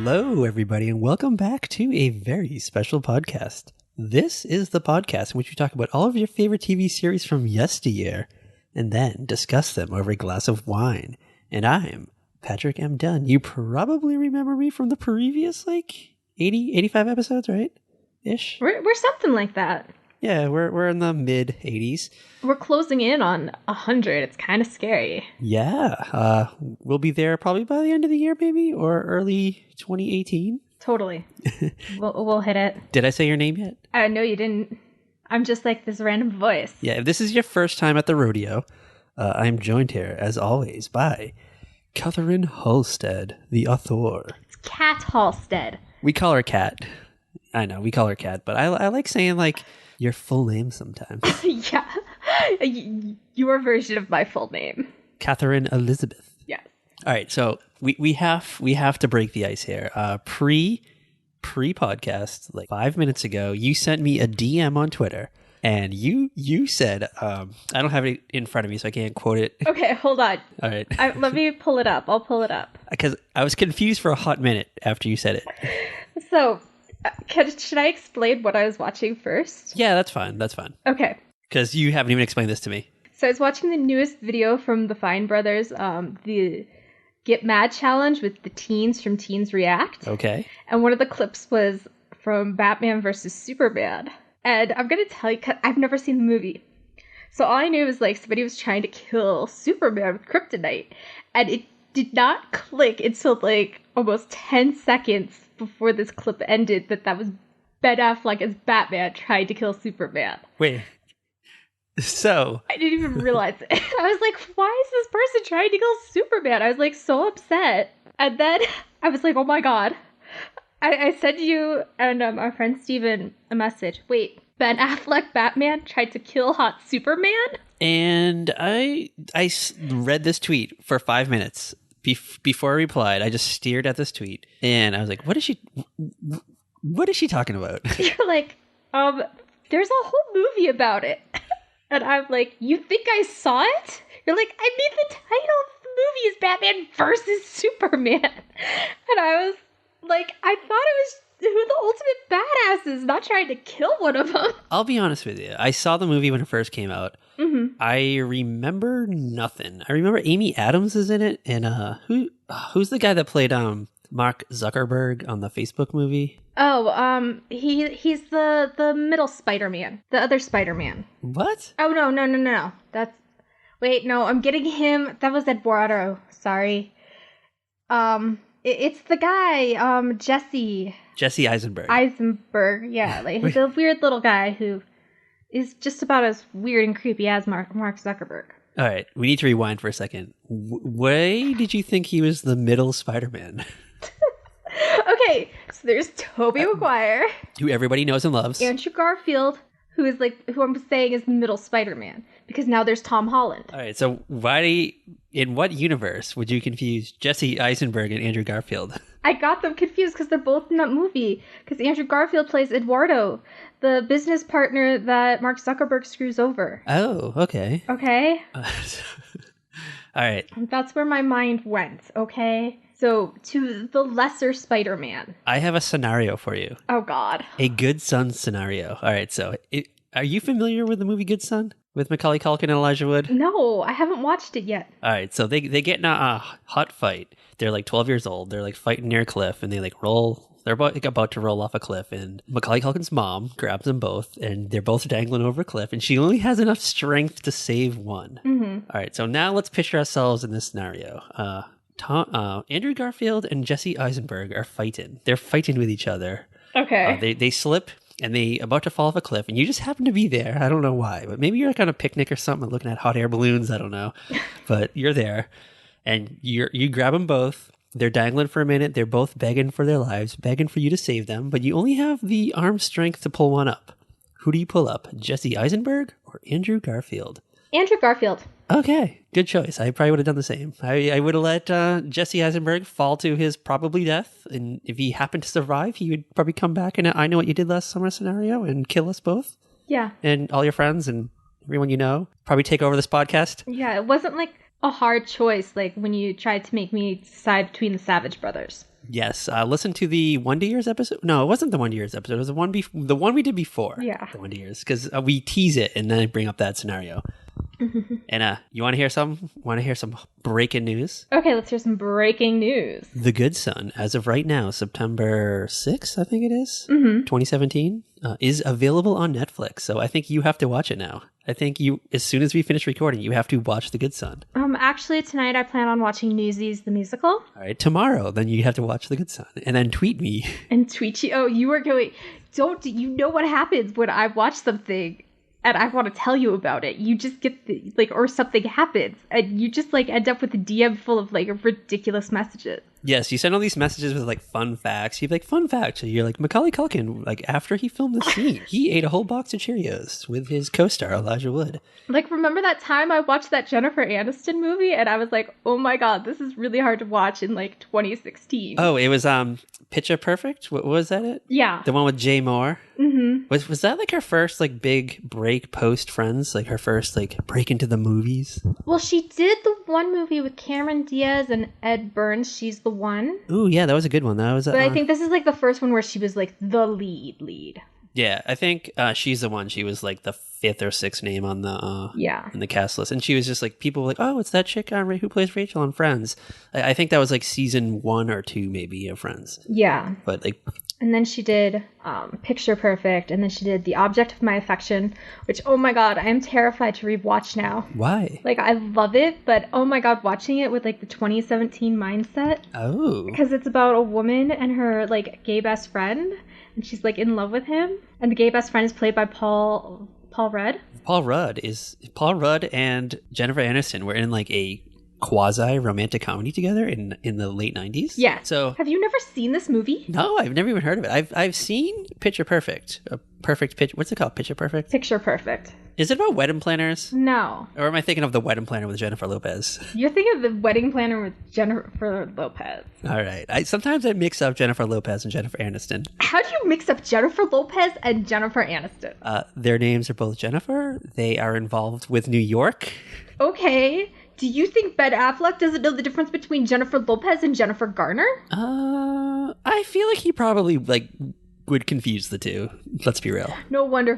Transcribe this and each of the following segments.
Hello, everybody, and welcome back to a very special podcast. This is the podcast in which we talk about all of your favorite TV series from yesteryear and then discuss them over a glass of wine. And I'm Patrick M. Dunn. You probably remember me from the previous, 85 episodes, right? Ish? We're something like that. Yeah, we're in the mid-80s. We're closing in on 100. It's kind of scary. Yeah. We'll be there probably by the end of the year, maybe, or early 2018. Totally. We'll hit it. Did I say your name yet? No, you didn't. I'm just like this random voice. Yeah, if this is your first time at the rodeo, I'm joined here, as always, by Catherine Halstead, the author. It's Kat Halstead. We call her Kat. I know, we call her Kat, but I like saying, your full name sometimes. Yeah. Your version of my full name. Catherine Elizabeth. Yes. All right, so we have to break the ice here. Pre-podcast, 5 minutes ago, you sent me a DM on Twitter, and you said, I don't have it in front of me, so I can't quote it. Okay, hold on. All right. Let me pull it up. I'll pull it up. Because I was confused for a hot minute after you said it. So, should I explain what I was watching first? Yeah, that's fine. Okay. Because you haven't even explained this to me. So I was watching the newest video from the Fine Brothers, the Get Mad Challenge with the teens from Teens React. Okay. And one of the clips was from Batman versus Superman. And I'm going to tell you, 'cause I've never seen the movie. So all I knew was somebody was trying to kill Superman with kryptonite. And it did not click until almost 10 seconds before this clip ended that was Ben Affleck as Batman trying to kill Superman. Wait. So I didn't even realize it. I was like, why is this person trying to kill Superman? I was so upset. And then I was like, oh my god. I sent you and our friend Steven a message. Wait, Ben Affleck Batman tried to kill hot Superman? And I read this tweet for 5 minutes before I replied. I just stared at this tweet and I was like, what is she talking about? You're like, there's a whole movie about it. And I'm like, you think I saw it? You're like, I mean, the title of the movie is Batman versus Superman. And I was like, I thought it was who the ultimate badass is, not trying to kill one of them. I'll be honest with you. I saw the movie when it first came out. Mm-hmm. I remember nothing. I remember Amy Adams is in it. And who's the guy that played Mark Zuckerberg on the Facebook movie? Oh, he's the middle Spider-Man. The other Spider-Man. What? Oh, no. I'm getting him. That was Eduardo. Sorry. It's the guy, Jesse Eisenberg. Eisenberg, yeah. He's a weird little guy who is just about as weird and creepy as Mark Zuckerberg. All right, we need to rewind for a second. Why did you think he was the middle Spider-Man? Okay, so there's Tobey Maguire, who everybody knows and loves. Andrew Garfield, who I'm saying is the middle Spider-Man, because now there's Tom Holland. All right, so in what universe would you confuse Jesse Eisenberg and Andrew Garfield? I got them confused because they're both in that movie, because Andrew Garfield plays Eduardo, the business partner that Mark Zuckerberg screws over. Oh, okay. Okay? All right. That's where my mind went, okay? So, to the lesser Spider-Man. I have a scenario for you. Oh, God. A Good Son scenario. All right, so are you familiar with the movie Good Son? With Macaulay Culkin and Elijah Wood? No, I haven't watched it yet. All right, so they get in a hot fight. They're 12 years old. They're fighting near a cliff, and they roll. They're about to roll off a cliff, and Macaulay Culkin's mom grabs them both, and they're both dangling over a cliff, and she only has enough strength to save one. Mm-hmm. All right, so now let's picture ourselves in this scenario. Andrew Garfield and Jesse Eisenberg are fighting. They're fighting with each other. Okay. They slip and they about to fall off a cliff, and you just happen to be there. I don't know why, but maybe you're on a picnic or something, looking at hot air balloons. I don't know, but you're there, and you grab them both. They're dangling for a minute. They're both begging for their lives, begging for you to save them, but you only have the arm strength to pull one up. Who do you pull up, Jesse Eisenberg or Andrew Garfield? Andrew Garfield. Okay, good choice. I probably would have done the same. I would have let Jesse Eisenberg fall to his probably death, and if he happened to survive, he would probably come back in a I know what you did last summer scenario and kill us both. Yeah. And all your friends and everyone you know. Probably take over this podcast. Yeah, it wasn't like a hard choice like when you tried to make me decide between the Savage Brothers. Yes, listen to the Wonder Years episode. No, it wasn't the Wonder Years episode. It was the one we did before. Yeah. The Wonder Years, because we tease it and then I bring up that scenario. And you want to hear some? Want to hear some breaking news? Okay, let's hear some breaking news. The Good Son, as of right now, September 6th, I think it is, 2017, is available on Netflix. So I think you have to watch it now. I think as soon as we finish recording, you have to watch The Good Son. Actually, tonight I plan on watching Newsies the musical. All right, tomorrow, then you have to watch The Good Son, and then tweet me. And tweet you. Oh, you are going. You know what happens when I watch something and I want to tell you about it? You just get or something happens, and you just end up with a DM full of ridiculous messages. Yes, you send all these messages with fun facts. You're fun fact. So you're Macaulay Culkin, after he filmed the scene, he ate a whole box of Cheerios with his co-star Elijah Wood. Remember that time I watched that Jennifer Aniston movie and I was like, oh my god, this is really hard to watch in 2016. Oh, it was Picture Perfect? What was that it? Yeah. The one with Jay Moore? Mm-hmm. Was that her first big break post Friends? Her first break into the movies? Well, she did the one movie with Cameron Diaz and Ed Burns. She's the one. Ooh, yeah, that was a good one. That was. But I think this is the first one where she was the lead. Yeah, I think she's the one. She was the fifth or sixth name on the in the cast list, and she was just people were oh, it's that chick who plays Rachel on Friends. I think that was season 1 or 2 maybe of Friends. Yeah, but and then she did Picture Perfect, and then she did The Object of My Affection, which, oh my god, I am terrified to rewatch now. Why? I love it, but oh my god, watching it with the 2017 mindset. Oh. Because it's about a woman and her gay best friend, and she's in love with him, and the gay best friend is played by Paul Rudd. Paul Rudd and Jennifer Aniston were in a quasi romantic comedy together in the late 90s. Yeah. So have you never seen this movie? No, I've never even heard of it. I've seen Picture Perfect. A perfect pitch. What's it called? Picture Perfect? Picture Perfect. Is it about wedding planners? No. Or am I thinking of The Wedding Planner with Jennifer Lopez? You're thinking of The Wedding Planner with Jennifer Lopez. All right. Sometimes I mix up Jennifer Lopez and Jennifer Aniston. How do you mix up Jennifer Lopez and Jennifer Aniston? Their names are both Jennifer. They are involved with New York. Okay. Do you think Ben Affleck doesn't know the difference between Jennifer Lopez and Jennifer Garner? I feel he probably would confuse the two. Let's be real. No wonder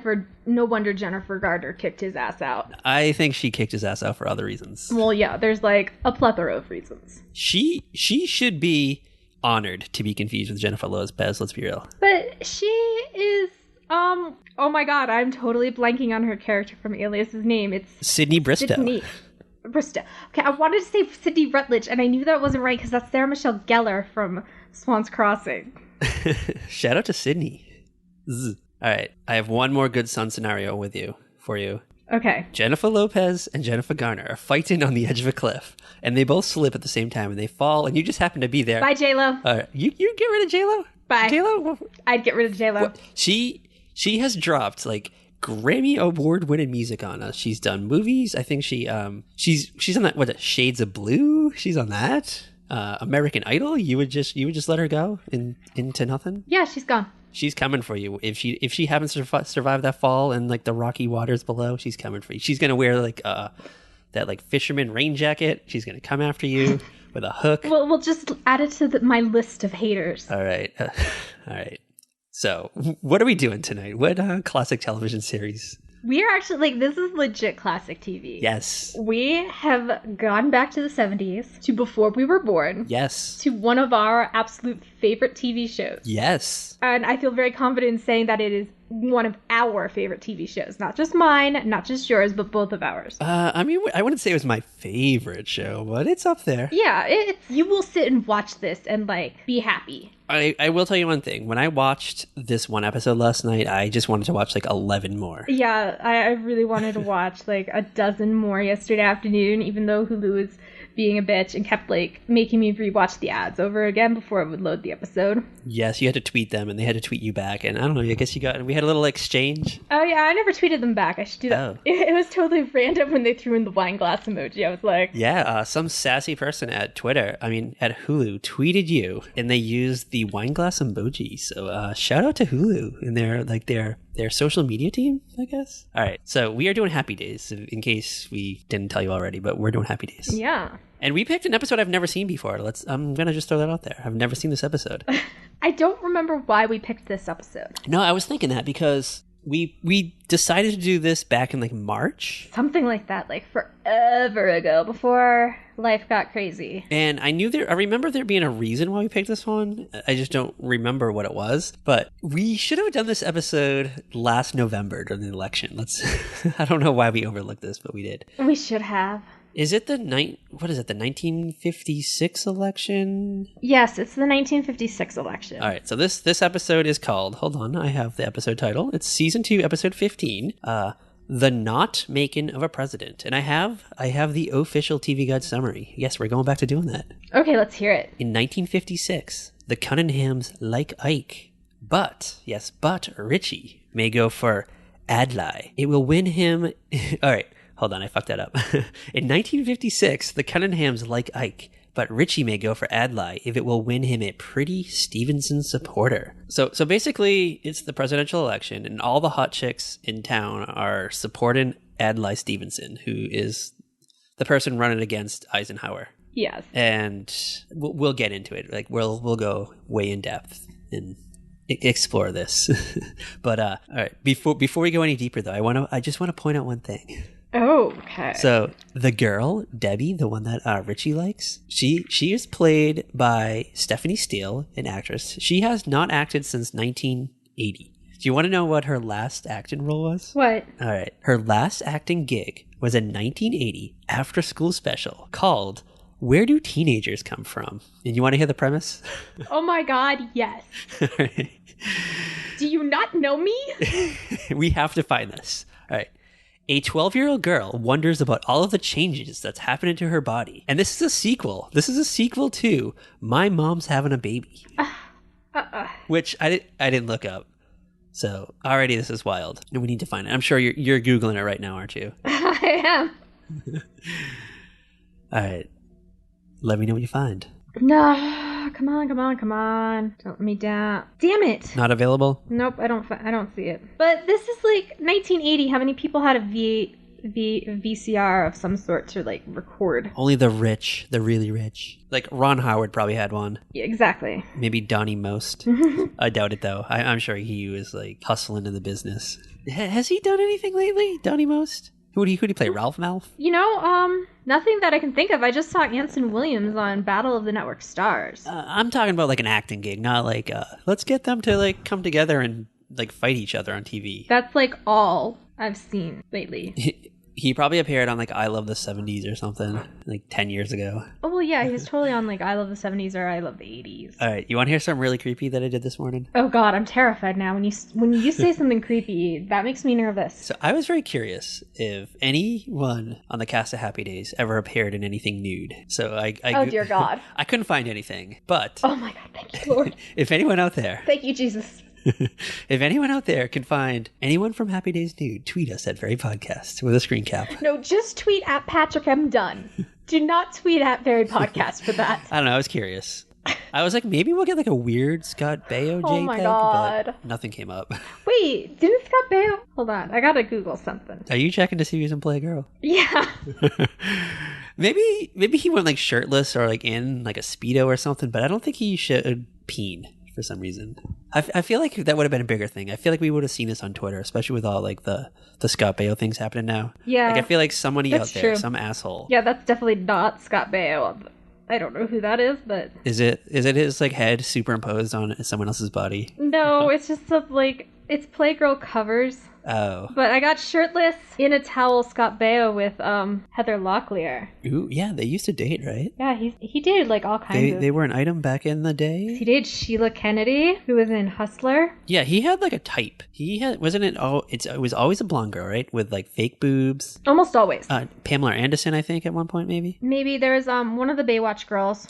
Jennifer Garner kicked his ass out. I think she kicked his ass out for other reasons. Well, yeah, there's a plethora of reasons. She should be honored to be confused with Jennifer Lopez. Let's be real. But she is. Oh my god, I'm totally blanking on her character from Alias's name. It's Sydney Bristow. Bristow. Okay, I wanted to say Sydney Rutledge, and I knew that wasn't right because that's Sarah Michelle Gellar from Swan's Crossing. Shout out to Sydney. All right, I have one more Good Son scenario for you. Okay. Jennifer Lopez and Jennifer Garner are fighting on the edge of a cliff, and they both slip at the same time, and they fall, and you just happen to be there. Bye, J-Lo. All right, you get rid of J-Lo? Bye. J-Lo? I'd get rid of J-Lo. What? She has dropped Grammy award-winning music on us. She's done movies. I think she's on that Shades of Blue. She's on that. American Idol. You would just let her go into nothing. Yeah, she's gone. She's coming for you. If she haven't survived that fall and the rocky waters below, she's coming for you. She's gonna wear that fisherman rain jacket. She's gonna come after you with a hook. Well, we'll just add it to my list of haters. All right. All right. So, what are we doing tonight? What classic television series? We are actually, this is legit classic TV. Yes. We have gone back to the 70s, to before we were born. Yes. To one of our absolute favorite TV shows. Yes. And I feel very confident in saying that it is one of our favorite TV shows. Not just mine, not just yours, but both of ours. I wouldn't say it was my favorite show, but it's up there. Yeah, you will sit and watch this and be happy. I will tell you one thing. When I watched this one episode last night, I just wanted to watch 11 more. Yeah, I really wanted to watch a dozen more yesterday afternoon, even though Hulu is being a bitch and kept making me rewatch the ads over again before it would load the episode. Yes, you had to tweet them and they had to tweet you back, and I don't know, I guess we had a little exchange. Oh yeah, I never tweeted them back. I should do that. Oh. It was totally random when they threw in the wine glass emoji. I was like, yeah, some sassy person at Hulu tweeted you and they used the wine glass emoji. So shout out to Hulu and their their social media team, I guess. All right, so we are doing Happy Days, in case we didn't tell you already, but we're doing Happy Days. Yeah. And we picked an episode I've never seen before. I'm going to just throw that out there. I've never seen this episode. I don't remember why we picked this episode. No, I was thinking that because we decided to do this back in like March. Something like that, like forever ago, before life got crazy. And I remember there being a reason why we picked this one. I just don't remember what it was. But we should have done this episode last November during the election. I don't know why we overlooked this, but we did. We should have. Is it the 1956 election? Yes, it's the 1956 election. All right, so this episode is called, hold on, I have the episode title. It's season 2, episode 15, The Not Making of a President. And I have the official TV Guide summary. Yes, we're going back to doing that. Okay, let's hear it. In 1956, the Cunninghams like Ike, but Richie may go for Adlai. It will win him, all right. Hold on, I fucked that up. In 1956, the Cunninghams like Ike, but Richie may go for Adlai if it will win him a pretty Stevenson supporter. So basically, it's the presidential election, and all the hot chicks in town are supporting Adlai Stevenson, who is the person running against Eisenhower. Yes. And we'll get into it. Like we'll go way in depth and explore this. But all right, before we go any deeper, though, I just want to point out one thing. Oh, okay. So the girl, Debbie, the one that Richie likes, she is played by Stephanie Steele, an actress. She has not acted since 1980. Do you want to know what her last acting role was? What? All right. Her last acting gig was a 1980 after-school special called Where Do Teenagers Come From? And you want to hear the premise? Oh my God, yes. All right. Do you not know me? We have to find this. All right. A 12-year-old girl wonders about all of the changes that's happening to her body. And this is a sequel. This is a sequel to My Mom's Having a Baby. Which I didn't look up. So already this is wild. And we need to find it. I'm sure you're Googling it right now, aren't you? I am. All right. Let me know what you find. No, come on. Don't let me down. Damn it. Not available? Nope, I don't see it. But this is like 1980. How many people had a VCR of some sort to like record? Only the rich, the really rich. Like Ron Howard probably had one. Yeah, exactly. Maybe Donnie Most. I doubt it though. I'm sure he was like hustling in the business. Has he done anything lately, Donnie Most? Who do you play, Ralph Malph? Nothing that I can think of. I just saw Anson Williams on Battle of the Network Stars. I'm talking about like an acting gig, not like let's get them to like come together and like fight each other on TV. That's like all I've seen lately. He probably appeared on like I Love the 70s or something like 10 years ago. Oh, well, yeah, he was totally on like I Love the 70s or I Love the 80s. All right, you want to hear something really creepy that I did this morning? Oh God, I'm terrified now. When you say something creepy, that makes me nervous. So I was very curious if anyone on the cast of Happy Days ever appeared in anything nude. So oh dear God, I couldn't find anything. But oh my God, thank you, Lord. If anyone out there, thank you, Jesus. If anyone out there can find anyone from Happy Days nude, tweet us at Very Podcast with a screen cap. No, just tweet at Patrick M. Dunn. Do not tweet at Very Podcast for that. I don't know. I was curious. I was like, maybe we'll get like a weird Scott Baio JPEG, oh my God. But nothing came up. Wait, didn't Scott Baio? Hold on, I gotta Google something. Are you checking to see who's in Play Girl? Yeah. Maybe he went like shirtless or like in like a Speedo or something, but I don't think he should peen for some reason. I feel like that would have been a bigger thing. I feel like we would have seen this on Twitter, especially with all like the Scott Baio things happening now. Yeah. Like I feel like somebody out there, true. some asshole. Yeah, that's definitely not Scott Baio. I don't know who that is, but Is it his like head superimposed on someone else's body? No, it's just it's Playgirl covers. Oh. But I got shirtless in a towel Scott Baio with Heather Locklear. Ooh, yeah, they used to date, right? Yeah, he dated like all kinds of... They were an item back in the day? He dated Sheila Kennedy, who was in Hustler. Yeah, he had like a type. It was always a blonde girl, right? With like fake boobs. Almost always. Pamela Anderson, I think, at one point, maybe? Maybe there was one of the Baywatch girls.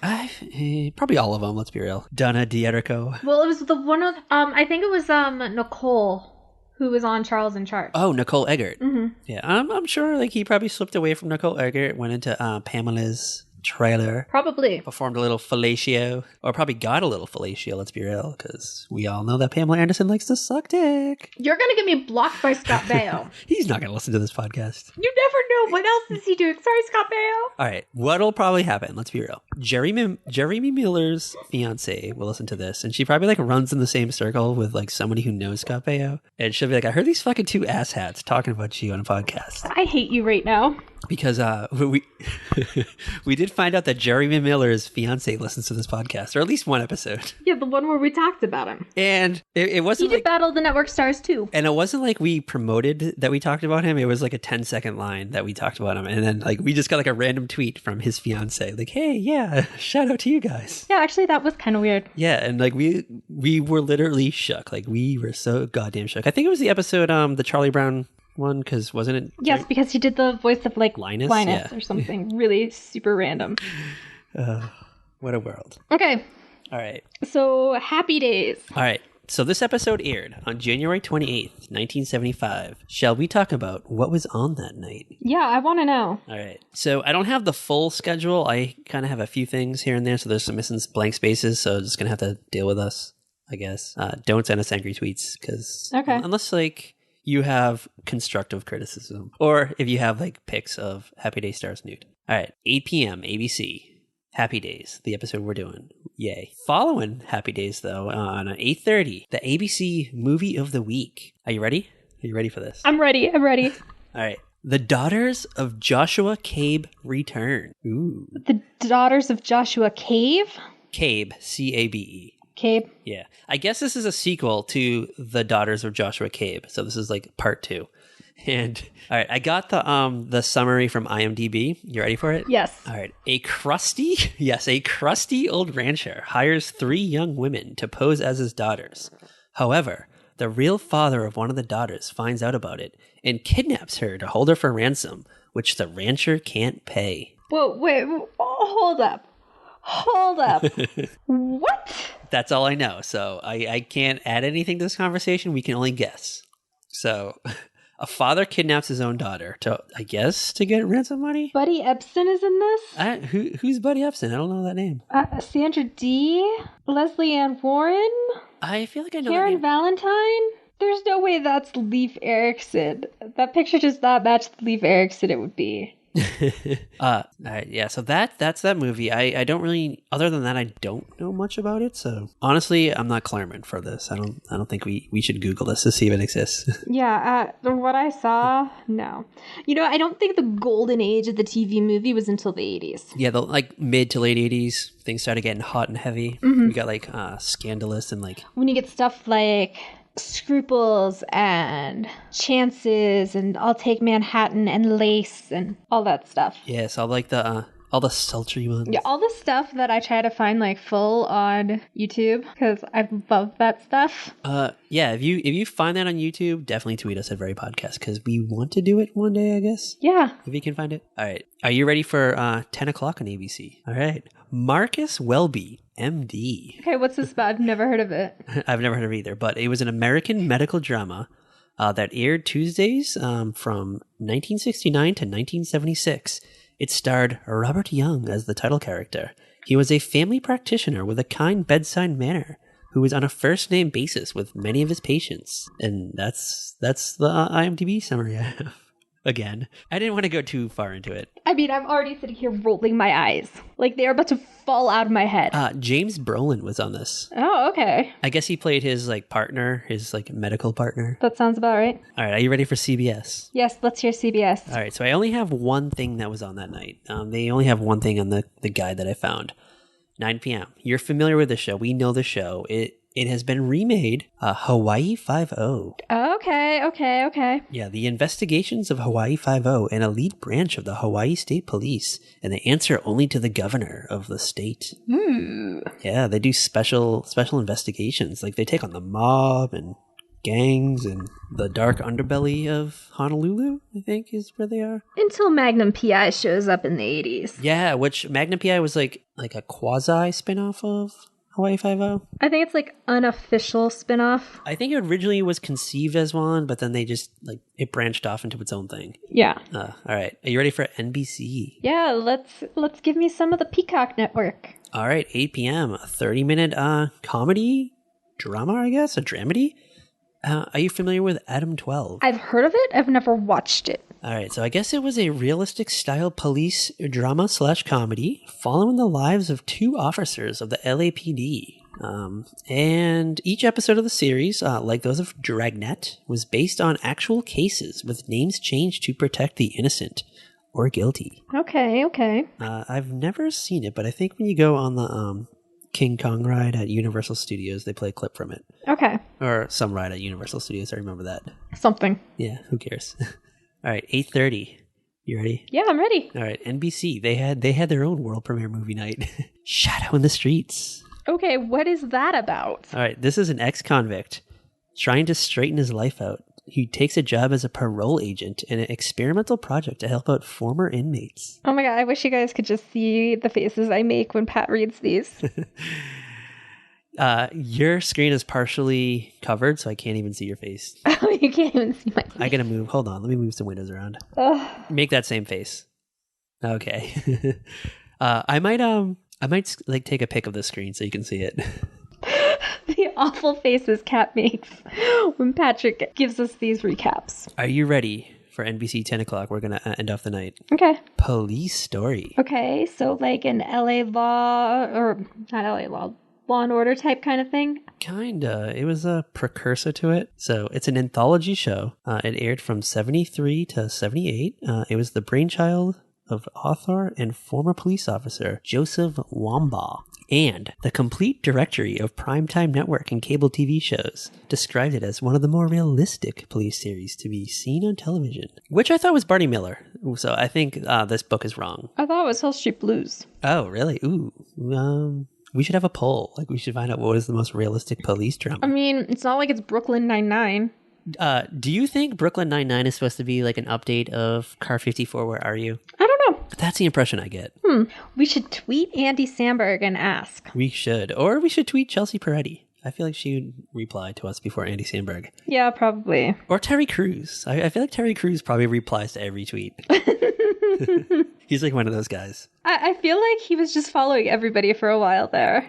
Probably all of them, let's be real. Donna D'Errico. Well, it was the one of... I think it was Nicole, who was on Charles in Charge. Oh, Nicole Eggert. Mm-hmm. Yeah, I'm sure like he probably slipped away from Nicole Eggert, went into Pamela's trailer. Probably. Performed a little fellatio, or probably got a little fellatio, let's be real, because we all know that Pamela Anderson likes to suck dick. You're going to get me blocked by Scott Baio. He's not going to listen to this podcast. You never know. What else is he doing? Sorry, Scott Baio. All right, what'll probably happen, let's be real. Jeremy Miller's fiance will listen to this, and she probably like runs in the same circle with like somebody who knows Scott Baio, and she'll be like, I heard these fucking two asshats talking about you on a podcast. I hate you right now. Because we did find out that Jeremy Miller's fiance listens to this podcast, or at least one episode. Yeah, the one where we talked about him. And it wasn't He did Battle of the Network Stars too. And it wasn't like we promoted that we talked about him. It was like a 10-second line that we talked about him. And then like we just got like a random tweet from his fiance. Like, hey, yeah, shout out to you guys. Yeah, actually that was kind of weird. Yeah, and like we were literally shook. Like we were so goddamn shook. I think it was the episode, the Charlie Brown one, because wasn't it? Yes, because he did the voice of like Linus yeah. Or something really super random. What a world. Okay. All right. So Happy Days. All right. So this episode aired on January 28th, 1975. Shall we talk about what was on that night? Yeah, I want to know. All right. So I don't have the full schedule. I kind of have a few things here and there. So there's some missing blank spaces. So just going to have to deal with us, I guess. Don't send us angry tweets because unless like you have constructive criticism, or if you have like pics of Happy Day stars nude. All right, 8 p.m. ABC, Happy Days, the episode we're doing. Yay. Following Happy Days, though, on 8:30, the ABC Movie of the Week. Are you ready? Are you ready for this? I'm ready. All right. The Daughters of Joshua Cabe return. Ooh. The Daughters of Joshua Cave? Cabe, C-A-B-E. Cabe. Yeah. I guess this is a sequel to The Daughters of Joshua Cabe. So this is like part 2. And all right, I got the summary from IMDb. You ready for it? Yes. All right. A crusty old rancher hires 3 young women to pose as his daughters. However, the real father of one of the daughters finds out about it and kidnaps her to hold her for ransom, which the rancher can't pay. Whoa, wait, hold up. What? That's all I know. So I can't add anything to this conversation. We can only guess. So a father kidnaps his own daughter to, I guess, to get ransom money? Buddy Epson is in this? Who's Buddy Epson? I don't know that name. Sandra Dee? Leslie Ann Warren? I feel like I know Karen that name. Valentine? There's no way that's Leif Erikson. That picture does not match the Leif Erikson it would be. Yeah, so that's that movie. I don't really, other than that, I don't know much about it. So honestly, I'm not clamoring for this. I don't think we should Google this to see if it exists. Yeah, what I saw, no. You know, I don't think the golden age of the TV movie was until the 80s. Yeah, the like mid to late 80s, things started getting hot and heavy. We got like Scandalous and like when you get stuff like Scruples and Chances and I'll Take Manhattan and Lace and all that stuff. Yeah, so like all the sultry ones. Yeah, all the stuff that I try to find like full on YouTube because I love that stuff. Yeah, if you find that on YouTube, definitely tweet us at Very Podcast because we want to do it one day, I guess. Yeah. If you can find it. All right. Are you ready for 10 o'clock on ABC? All right. Marcus Welby Md. Okay, what's this about? I've never heard of it. I've never heard of it either, but it was an American medical drama that aired Tuesdays from 1969 to 1976. It starred Robert Young as the title character. He was a family practitioner with a kind bedside manner who was on a first-name basis with many of his patients. And that's the IMDb summary I have. Again, I didn't want to go too far into it. I mean, I'm already sitting here rolling my eyes. Like they're about to fall out of my head. James Brolin was on this. Oh, okay. I guess he played his like partner, his like medical partner. That sounds about right. All right, are you ready for CBS? Yes, let's hear CBS. All right, so I only have one thing that was on that night. They only have one thing on the guide that I found. 9 p.m. You're familiar with the show. We know the show. It has been remade, Hawaii Five-0. Okay. Yeah, the investigations of Hawaii Five-0, an elite branch of the Hawaii State Police, and they answer only to the governor of the state. Ooh. Yeah, they do special investigations. Like they take on the mob and gangs and the dark underbelly of Honolulu, I think is where they are. Until Magnum P.I. shows up in the 80s. Yeah, which Magnum P.I. was like a quasi spin-off of Hawaii Five-O? I think it's like unofficial spinoff. I think it originally was conceived as one, but then they just like it branched off into its own thing. Yeah. All right. Are you ready for NBC? Yeah, let's give me some of the Peacock Network. All right, 8 p.m. A 30-minute comedy drama, I guess, a dramedy. Are you familiar with Adam 12? I've heard of it. I've never watched it. All right, so I guess it was a realistic style police drama / comedy following the lives of 2 officers of the LAPD. And each episode of the series, like those of Dragnet, was based on actual cases with names changed to protect the innocent or guilty. Okay. I've never seen it, but I think when you go on the King Kong ride at Universal Studios, they play a clip from it. Okay. Or some ride at Universal Studios, I remember that. Something. Yeah, who cares? All right, 8:30. You ready? Yeah, I'm ready. All right, NBC. They had their own world premiere movie night. Shadow in the Streets. Okay, what is that about? All right, this is an ex-convict trying to straighten his life out. He takes a job as a parole agent in an experimental project to help out former inmates. Oh my god, I wish you guys could just see the faces I make when Pat reads these. Your screen is partially covered, so I can't even see your face. Oh, you can't even see my face. I gotta move. Hold on. Let me move some windows around. Ugh. Make that same face. Okay. I might like take a pic of the screen so you can see it. The awful faces Kat makes when Patrick gives us these recaps. Are you ready for NBC 10 o'clock? We're gonna end off the night. Okay. Police Story. Okay, so like an LA law, or not LA law and order type kind of thing? Kinda. It was a precursor to it. So it's an anthology show. It aired from 73 to 78. It was the brainchild of author and former police officer Joseph Wambaugh. And the complete directory of primetime network and cable TV shows described it as one of the more realistic police series to be seen on television, which I thought was Barney Miller. So I think this book is wrong. I thought it was Hill Street Blues. Oh, really? Ooh. We should have a poll. Like, we should find out what is the most realistic police drama. I mean, it's not like it's Brooklyn Nine-Nine. Do you think Brooklyn Nine-Nine is supposed to be like an update of Car 54, Where Are You? I don't know. That's the impression I get. We should tweet Andy Samberg and ask. We should. Or we should tweet Chelsea Peretti. I feel like she would reply to us before Andy Samberg. Yeah, probably. Or Terry Crews. I feel like Terry Crews probably replies to every tweet. He's like one of those guys. I feel like he was just following everybody for a while there.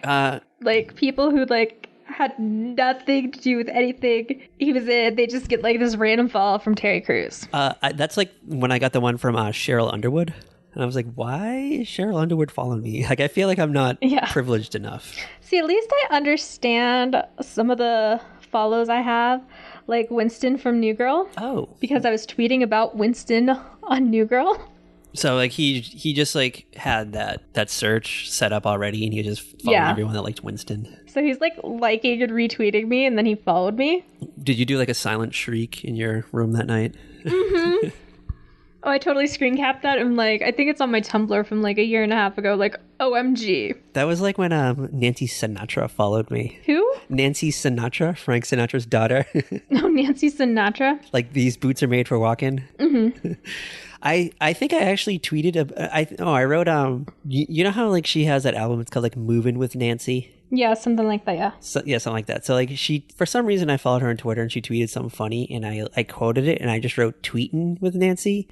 Like people who like had nothing to do with anything he was in. They just get like this random follow from Terry Crews. That's like when I got the one from Cheryl Underwood. And I was like, why is Cheryl Underwood following me? Like, I feel like I'm not privileged enough. See, at least I understand some of the follows I have, like Winston from New Girl. Oh. Because I was tweeting about Winston on New Girl. So, like, he just, like, had that search set up already, and he was just following everyone that liked Winston. So he's, like, liking and retweeting me, and then he followed me. Did you do, like, a silent shriek in your room that night? Mm-hmm. Oh, I totally screen capped that. I'm like, I think it's on my Tumblr from like a year and a half ago. Like, OMG. That was like when Nancy Sinatra followed me. Who? Nancy Sinatra, Frank Sinatra's daughter. No, Nancy Sinatra. Like, these boots are made for walking. Mm-hmm. I think I actually tweeted. I wrote. You know how like she has that album? It's called like "Moving with Nancy." Yeah, something like that. Yeah. So, yeah, something like that. So like for some reason I followed her on Twitter and she tweeted something funny and I quoted it and I just wrote "tweeting with Nancy,"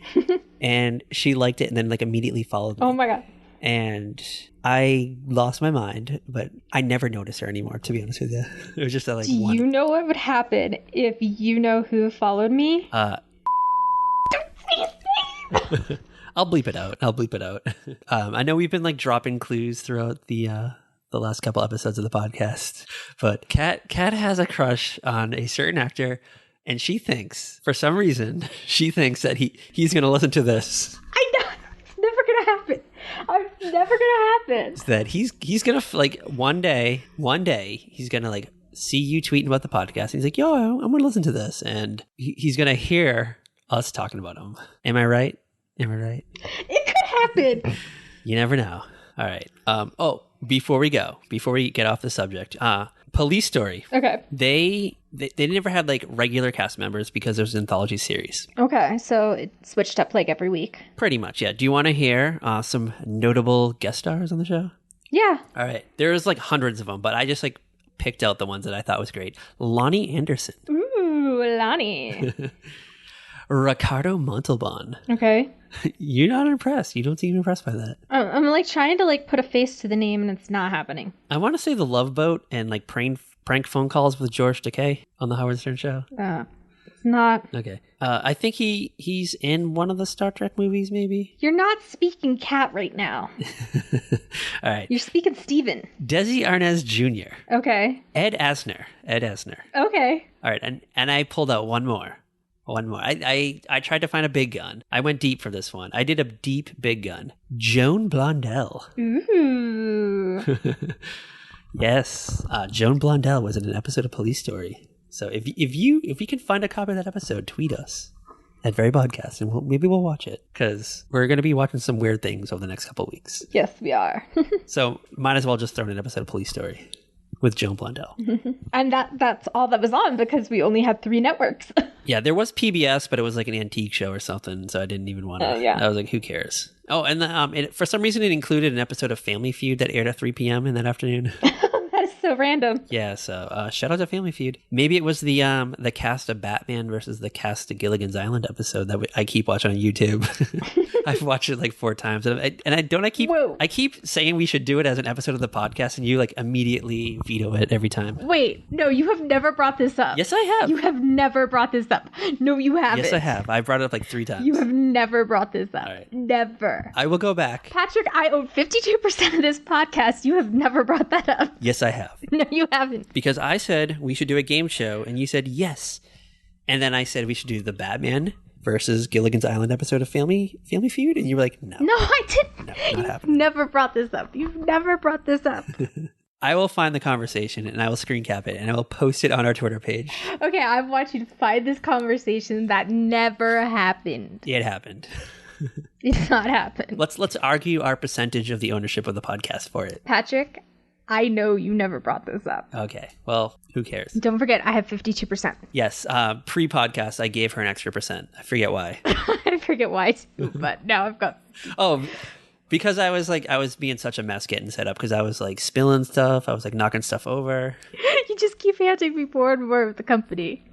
and she liked it and then like immediately followed me. Oh my god. And I lost my mind, but I never noticed her anymore. To be honest with you, it was just that like. Do you know what would happen if you know who followed me? Don't say his name. I'll bleep it out. I know we've been like dropping clues throughout the last couple episodes of the podcast, but Kat has a crush on a certain actor, and she thinks, for some reason, that he's going to listen to this. I know it's never going to happen. It's never going to happen. That he's going to like one day he's going to like see you tweeting about the podcast. And he's like, yo, I'm going to listen to this, and he's going to hear us talking about him. Am I right? It could happen. You never know. All right. Before we get off the subject, Police Story. Okay. They never had like regular cast members because there's an anthology series. Okay, so it switched up like every week. Pretty much, yeah. Do you want to hear some notable guest stars on the show? Yeah. All right. There's like hundreds of them, but I just like picked out the ones that I thought was great. Lonnie Anderson. Ooh, Lonnie. Ricardo Montalban. Okay. You're not impressed. You don't seem impressed by that. I'm like trying to like put a face to the name and it's not happening. I want to say The Love Boat and like prank phone calls with George Takei on the Howard Stern show. It's not. Okay. I think he's in one of the Star Trek movies, maybe. You're not speaking cat right now. All right. You're speaking Steven. Desi Arnaz Jr. Okay. Ed Asner. Okay. All right. And I pulled out one more. I tried to find a big gun. I went deep for this one. I did a deep big gun. Joan Blondell. Ooh. Yes. Joan Blondell was in an episode of Police Story. So if you can find a copy of that episode, tweet us at Very Podcast, and maybe we'll watch it, because we're going to be watching some weird things over the next couple of weeks. Yes, we are. So might as well just throw in an episode of Police Story with Joan Blondell. And that's all that was on, because we only had 3 networks. Yeah, there was PBS, but it was like an antique show or something, so I didn't even want to. Yeah. I was like, who cares? Oh, and for some reason it included an episode of Family Feud that aired at 3 p.m. in that afternoon. That is so random. Yeah, so shout out to Family Feud. Maybe it was the cast of Batman versus the cast of Gilligan's Island episode that I keep watching on YouTube. I've watched it like 4 times, and I keep saying we should do it as an episode of the podcast, and you like immediately veto it every time. Wait, no, you have never brought this up. Yes, I have. You have never brought this up. No, you haven't. Yes, I have. I brought it up like 3 times. You have never brought this up. All right. Never. I will go back. Patrick, I own 52% of this podcast. You have never brought that up. Yes, I have. No, you haven't. Because I said we should do a game show, and you said yes. And then I said we should do the Batman versus Gilligan's Island episode of Family Feud, and you were like, no. No, I didn't. No, not You've happening. never brought this up. You've never brought this up. I will find the conversation, and I will screen cap it, and I will post it on our Twitter page. Okay, I want you to find this conversation that never happened. It happened. It did not happen. Let's argue our percentage of the ownership of the podcast for it. Patrick, I know you never brought this up. Okay, well, who cares? Don't forget, I have 52%. Yes, pre-podcast, I gave her an extra %. I forget why. I forget why too, but now I've got... Oh, because I was being such a mess getting set up, because I was like spilling stuff. I was like knocking stuff over. You just keep handing me more and more of the company.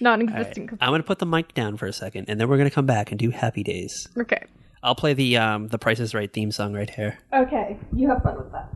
Non-existent company. I'm going to put the mic down for a second, and then we're going to come back and do Happy Days. Okay. I'll play the Price is Right theme song right here. Okay, you have fun with that.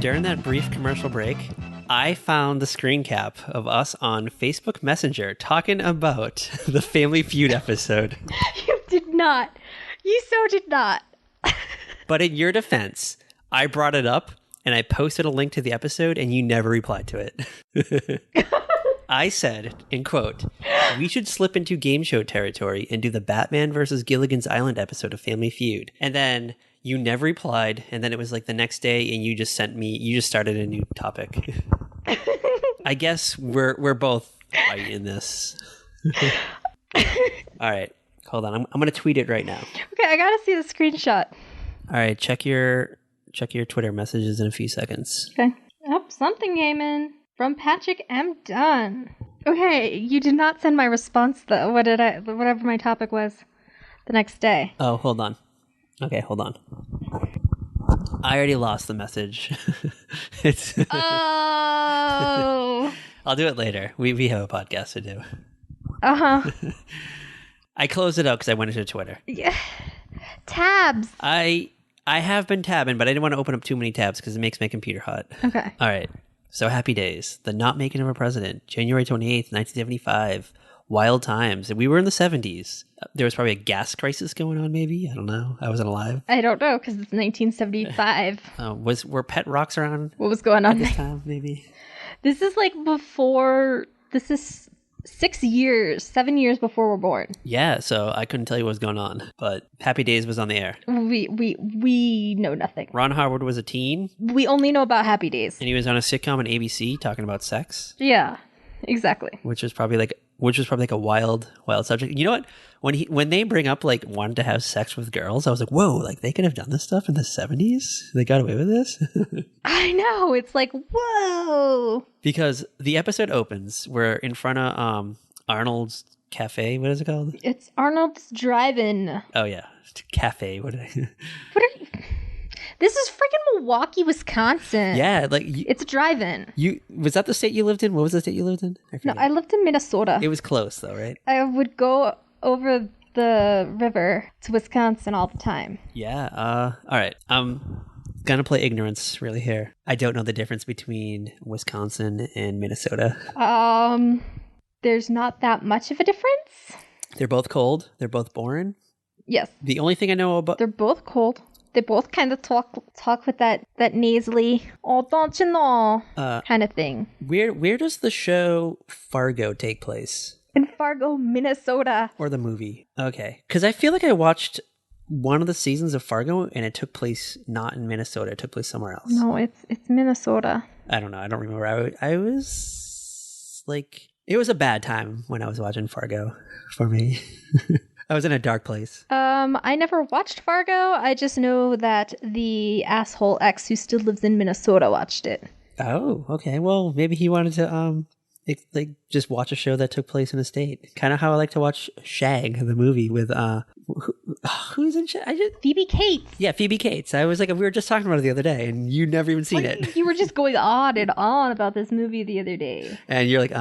During that brief commercial break, I found the screen cap of us on Facebook Messenger talking about the Family Feud episode. You did not. You so did not. But in your defense, I brought it up and I posted a link to the episode and you never replied to it. I said, in quote, we should slip into game show territory and do the Batman versus Gilligan's Island episode of Family Feud. And then you never replied, and then it was like the next day, and you just started a new topic. I guess we're both right in this. All right, hold on. I'm going to tweet it right now. Okay, I gotta see the screenshot. All right, check your Twitter messages in a few seconds. Okay. Oh, something came in from Patrick M. Dunn. Okay, you did not send my response though. Whatever my topic was, the next day. Oh, hold on. Okay, hold on. I already lost the message. Oh. I'll do it later. We have a podcast to do. Uh-huh. I closed it out because I went into Twitter. Yeah. Tabs. I have been tabbing, but I didn't want to open up too many tabs because it makes my computer hot. Okay. All right. So Happy Days. The Not Making of a President. January 28th, 1975. Wild times. We were in the 70s. There was probably a gas crisis going on, maybe. I don't know. I wasn't alive. I don't know, because it's 1975. Were pet rocks around what was going on at this time, maybe? This is like before... This is 6 years, 7 years before we're born. Yeah, so I couldn't tell you what was going on, but Happy Days was on the air. We know nothing. Ron Howard was a teen. We only know about Happy Days. And he was on a sitcom on ABC talking about sex. Yeah, exactly. Which was probably like a wild subject. You know what? When they bring up like wanting to have sex with girls, I was like, whoa, like they could have done this stuff in the 70s? They got away with this? I know. It's like, whoa. Because the episode opens, we're in front of Arnold's Cafe. What is it called? It's Arnold's Drive-In. Oh, yeah. Cafe. What are you? This is freaking Milwaukee, Wisconsin. Yeah, like it's a drive-in. Was that the state you lived in? What was the state you lived in? No, I lived in Minnesota. It was close though, right? I would go over the river to Wisconsin all the time. Yeah. All right. I'm gonna play ignorance really here. I don't know the difference between Wisconsin and Minnesota. There's not that much of a difference. They're both cold. They're both boring. Yes. The only thing I know about they're both cold. They both kind of talk with that nasally, oh, don't you know, kind of thing. Where does the show Fargo take place? In Fargo, Minnesota. Or the movie. Okay. Because I feel like I watched one of the seasons of Fargo and it took place not in Minnesota. It took place somewhere else. No, it's Minnesota. I don't know. I don't remember. I was like... It was a bad time when I was watching Fargo for me. I was in a dark place. I never watched Fargo. I just know that the asshole ex who still lives in Minnesota watched it. Oh, okay. Well, maybe he wanted to just watch a show that took place in a state. Kind of how I like to watch Shag, the movie with who's in Shag? Phoebe Cates. Yeah, Phoebe Cates. I was like, we were just talking about it the other day, and you never even seen it. You were just going on and on about this movie the other day, and you're like,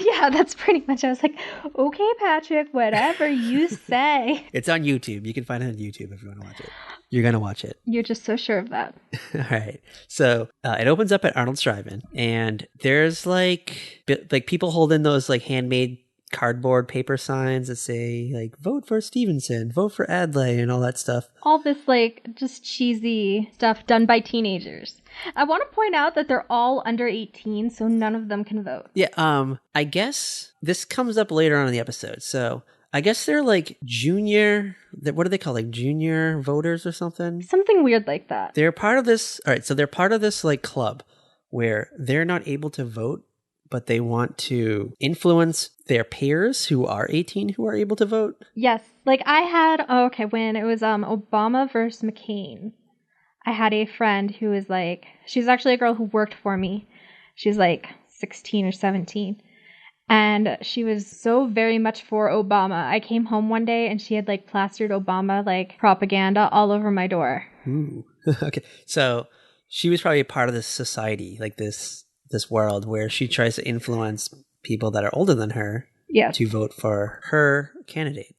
Yeah, that's pretty much. I was like, okay, Patrick, whatever you say. It's on YouTube. You can find it on YouTube if you want to watch it. You're going to watch it. You're just so sure of that. All right. So it opens up at Arnold's Drive-In, and there's like people holding those like handmade cardboard paper signs that say like vote for Stevenson, vote for Adlai, and all that stuff. All this like just cheesy stuff done by teenagers. I want to point out that they're all under 18, so none of them can vote. Yeah, I guess this comes up later on in the episode. So I guess they're like junior, what do they call, like junior voters or something? Something weird like that. They're part of this, all right, so they're part of this like club where they're not able to vote, but they want to influence their peers who are 18 who are able to vote. Yes, like I had, when it was Obama versus McCain, I had a friend who was like, she's actually a girl who worked for me. She's like 16 or 17. And she was so very much for Obama. I came home one day and she had like plastered Obama like propaganda all over my door. Ooh. Okay. So she was probably a part of this society, like this world where she tries to influence people that are older than her to vote for her candidate.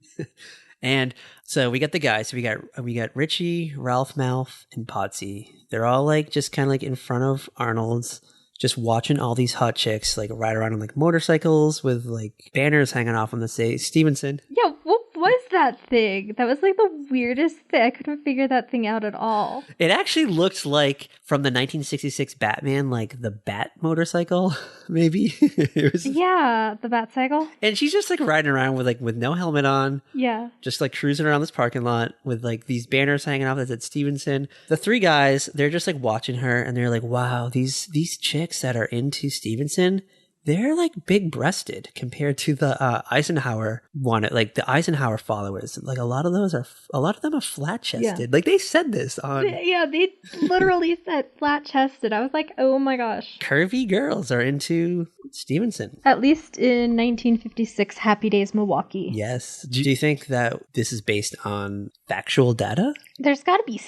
And so we got the guys. So we got Richie, Ralph Mouth, and Potsy. They're all like just kind of like in front of Arnold's, just watching all these hot chicks like ride around on like motorcycles with like banners hanging off on the say Stevenson. Yeah, what was that thing? That was like the weirdest thing. I couldn't figure that thing out at all. It actually looked like from the 1966 Batman, like the Bat motorcycle, maybe. It was, yeah, the Bat cycle. And she's just like riding around with no helmet on. Yeah. Just like cruising around this parking lot with like these banners hanging off that said Stevenson. The three guys, they're just like watching her and they're like, wow, these chicks that are into Stevenson, they're like big breasted compared to the Eisenhower one. Like the Eisenhower followers, like a lot of them are flat chested. Yeah. Like they said this on. Yeah, they literally said flat chested. I was like, oh my gosh. Curvy girls are into Stevenson. At least in 1956 Happy Days Milwaukee. Yes. Do you think that this is based on factual data? There's got to be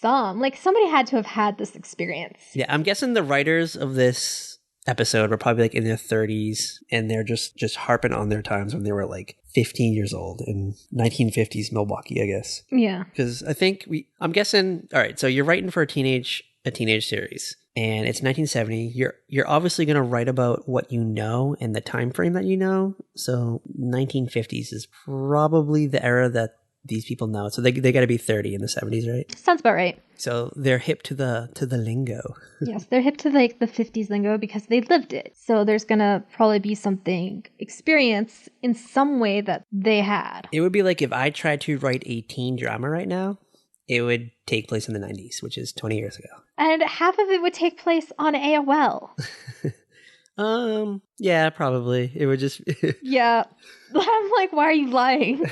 some. Like somebody had to have had this experience. Yeah, I'm guessing the writers of this episode were probably like in their 30s and they're just harping on their times when they were like 15 years old in 1950s Milwaukee, I guess. Yeah. Because I think I'm guessing, all right, so you're writing for a teenage series and it's 1970. You're obviously going to write about what you know and the time frame that you know. So 1950s is probably the era that these people know. So they got to be 30 in the 70s, right? Sounds about right. So they're hip to the lingo. Yes, they're hip to like the 50s lingo because they lived it. So there's going to probably be something experience in some way that they had. It would be like if I tried to write a teen drama right now, it would take place in the 90s, which is 20 years ago. And half of it would take place on AOL. Yeah, probably. It would just... Yeah. I'm like, why are you lying?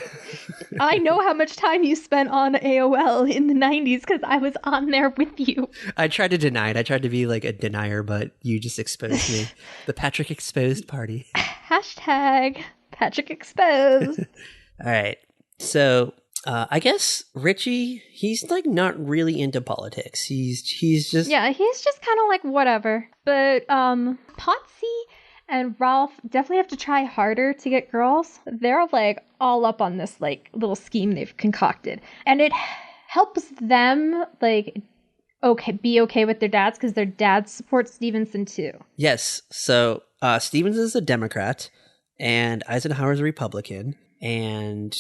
I know how much time you spent on AOL in the 90s because I was on there with you. I tried to deny it. I tried to be like a denier, but you just exposed me. The Patrick Exposed party. Hashtag Patrick Exposed. All right. So... I guess Richie, he's like not really into politics. He's just... Yeah, he's just kind of like whatever. But Potsy and Ralph definitely have to try harder to get girls. They're like all up on this like little scheme they've concocted. And it helps them like be okay with their dads because their dads support Stevenson too. Yes. So Stevenson's a Democrat and Eisenhower's a Republican. And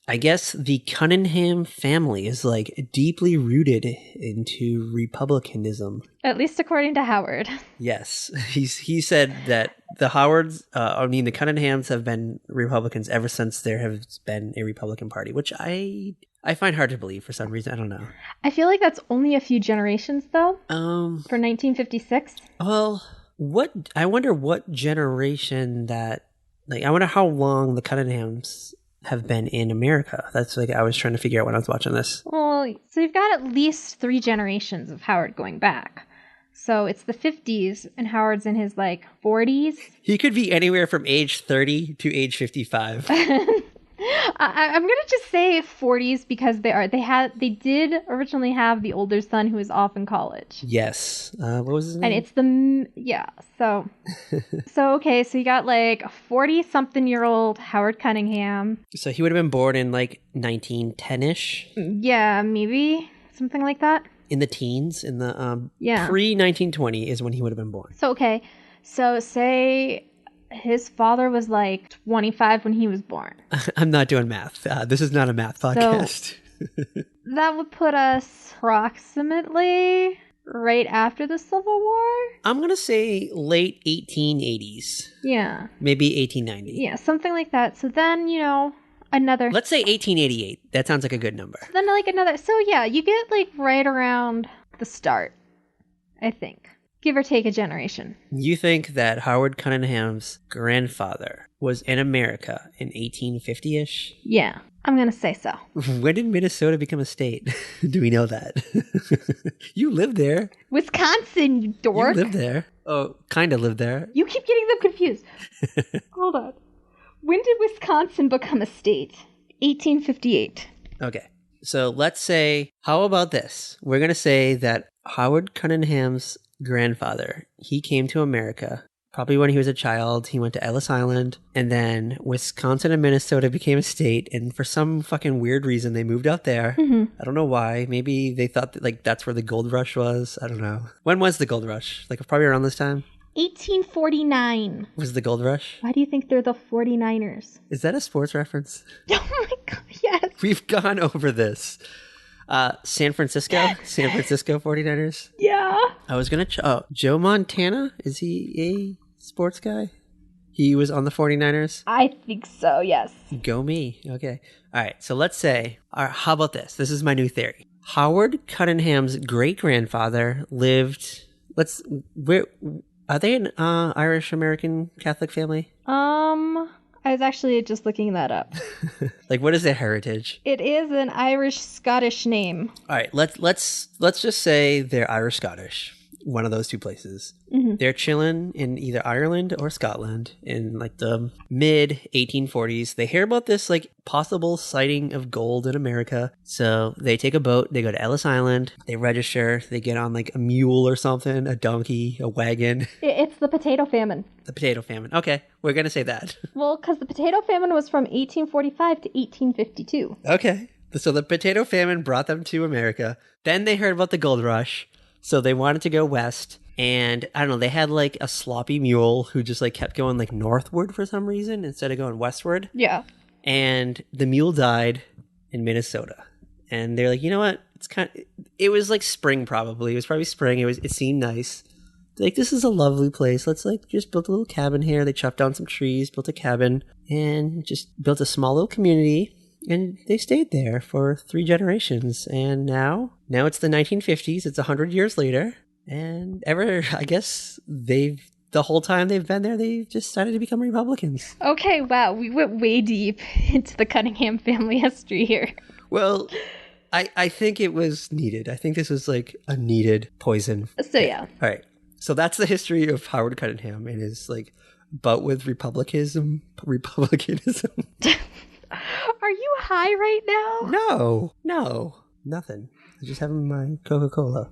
I guess the Cunningham family is like deeply rooted into Republicanism. At least according to Howard. Yes. He said that the Cunninghams have been Republicans ever since there has been a Republican Party, which I find hard to believe for some reason. I don't know. I feel like that's only a few generations though. For 1956. Well, I wonder what generation that... Like, I wonder how long the Cunninghams have been in America. That's like I was trying to figure out when I was watching this. Well, so you've got at least 3 generations of Howard going back. So it's the 50s, and Howard's in his, like, 40s. He could be anywhere from age 30 to age 55. I'm gonna just say 40s because they did originally have the older son who was off in college. Yes. What was his name? And it's so okay, so you got like a 40-something-year-old Howard Cunningham. So he would have been born in like 1910-ish? Yeah, maybe something like that. In the teens, in the yeah. pre-1920 is when he would have been born. So okay, so say his father was like 25 when he was born. I'm not doing math. This is not a math podcast. So that would put us approximately right after the Civil War? I'm going to say late 1880s. Yeah. Maybe 1890. Yeah, something like that. So then, another... Let's say 1888. That sounds like a good number. So then another... So yeah, you get like right around the start, I think. Give or take a generation. You think that Howard Cunningham's grandfather was in America in 1850-ish? Yeah, I'm going to say so. When did Minnesota become a state? Do we know that? You lived there. Wisconsin, you dork. You lived there. Oh, kind of lived there. You keep getting them confused. Hold on. When did Wisconsin become a state? 1858. Okay. So let's say, how about this? We're going to say that Howard Cunningham's grandfather, he came to America probably when he was a child. He went to Ellis Island, and then Wisconsin and Minnesota became a state, and for some fucking weird reason they moved out there. I don't know why. Maybe they thought that like that's where the gold rush was. I don't know. When was the gold rush? Like probably around this time? 1849 was the gold rush. Why do you think they're the 49ers? Is that a sports reference? Oh my god, yes. We've gone over this. San Francisco 49ers. Yeah. I was going to... Joe Montana? Is he a sports guy? He was on the 49ers? I think so, yes. Go me. Okay. All right. So let's say... how about this? This is my new theory. Howard Cunningham's great-grandfather lived... Are they an Irish-American Catholic family? I was actually just looking that up. Like, what is their heritage? It is an Irish-Scottish name. All right, let's just say they're Irish-Scottish. One of those two places. Mm-hmm. They're chilling in either Ireland or Scotland in like the mid 1840s. They hear about this like possible sighting of gold in America. So they take a boat, they go to Ellis Island, they register, they get on like a mule or something, a donkey, a wagon. It's the Potato Famine. The Potato Famine. Okay, we're going to say that. Well, because the Potato Famine was from 1845 to 1852. Okay, so the Potato Famine brought them to America. Then they heard about the gold rush. So they wanted to go west, and I don't know, they had like a sloppy mule who just like kept going like northward for some reason instead of going westward. Yeah. And the mule died, in Minnesota. And they're like, you know what? It was like spring probably. It was probably spring. It seemed nice. They're like, this is a lovely place. Let's like just build a little cabin here. They chopped down some trees, built a cabin, and just built a small little community. And they stayed there for 3 generations. And now it's the 1950s. It's 100 years later. And I guess the whole time they've been there, they've just decided to become Republicans. Okay, wow. We went way deep into the Cunningham family history here. Well, I think it was needed. I think this was like a needed poison. So, yeah. All right. So that's the history of Howard Cunningham and his like bout with republicanism. Are you high right now? No, nothing. I'm just having my Coca-Cola.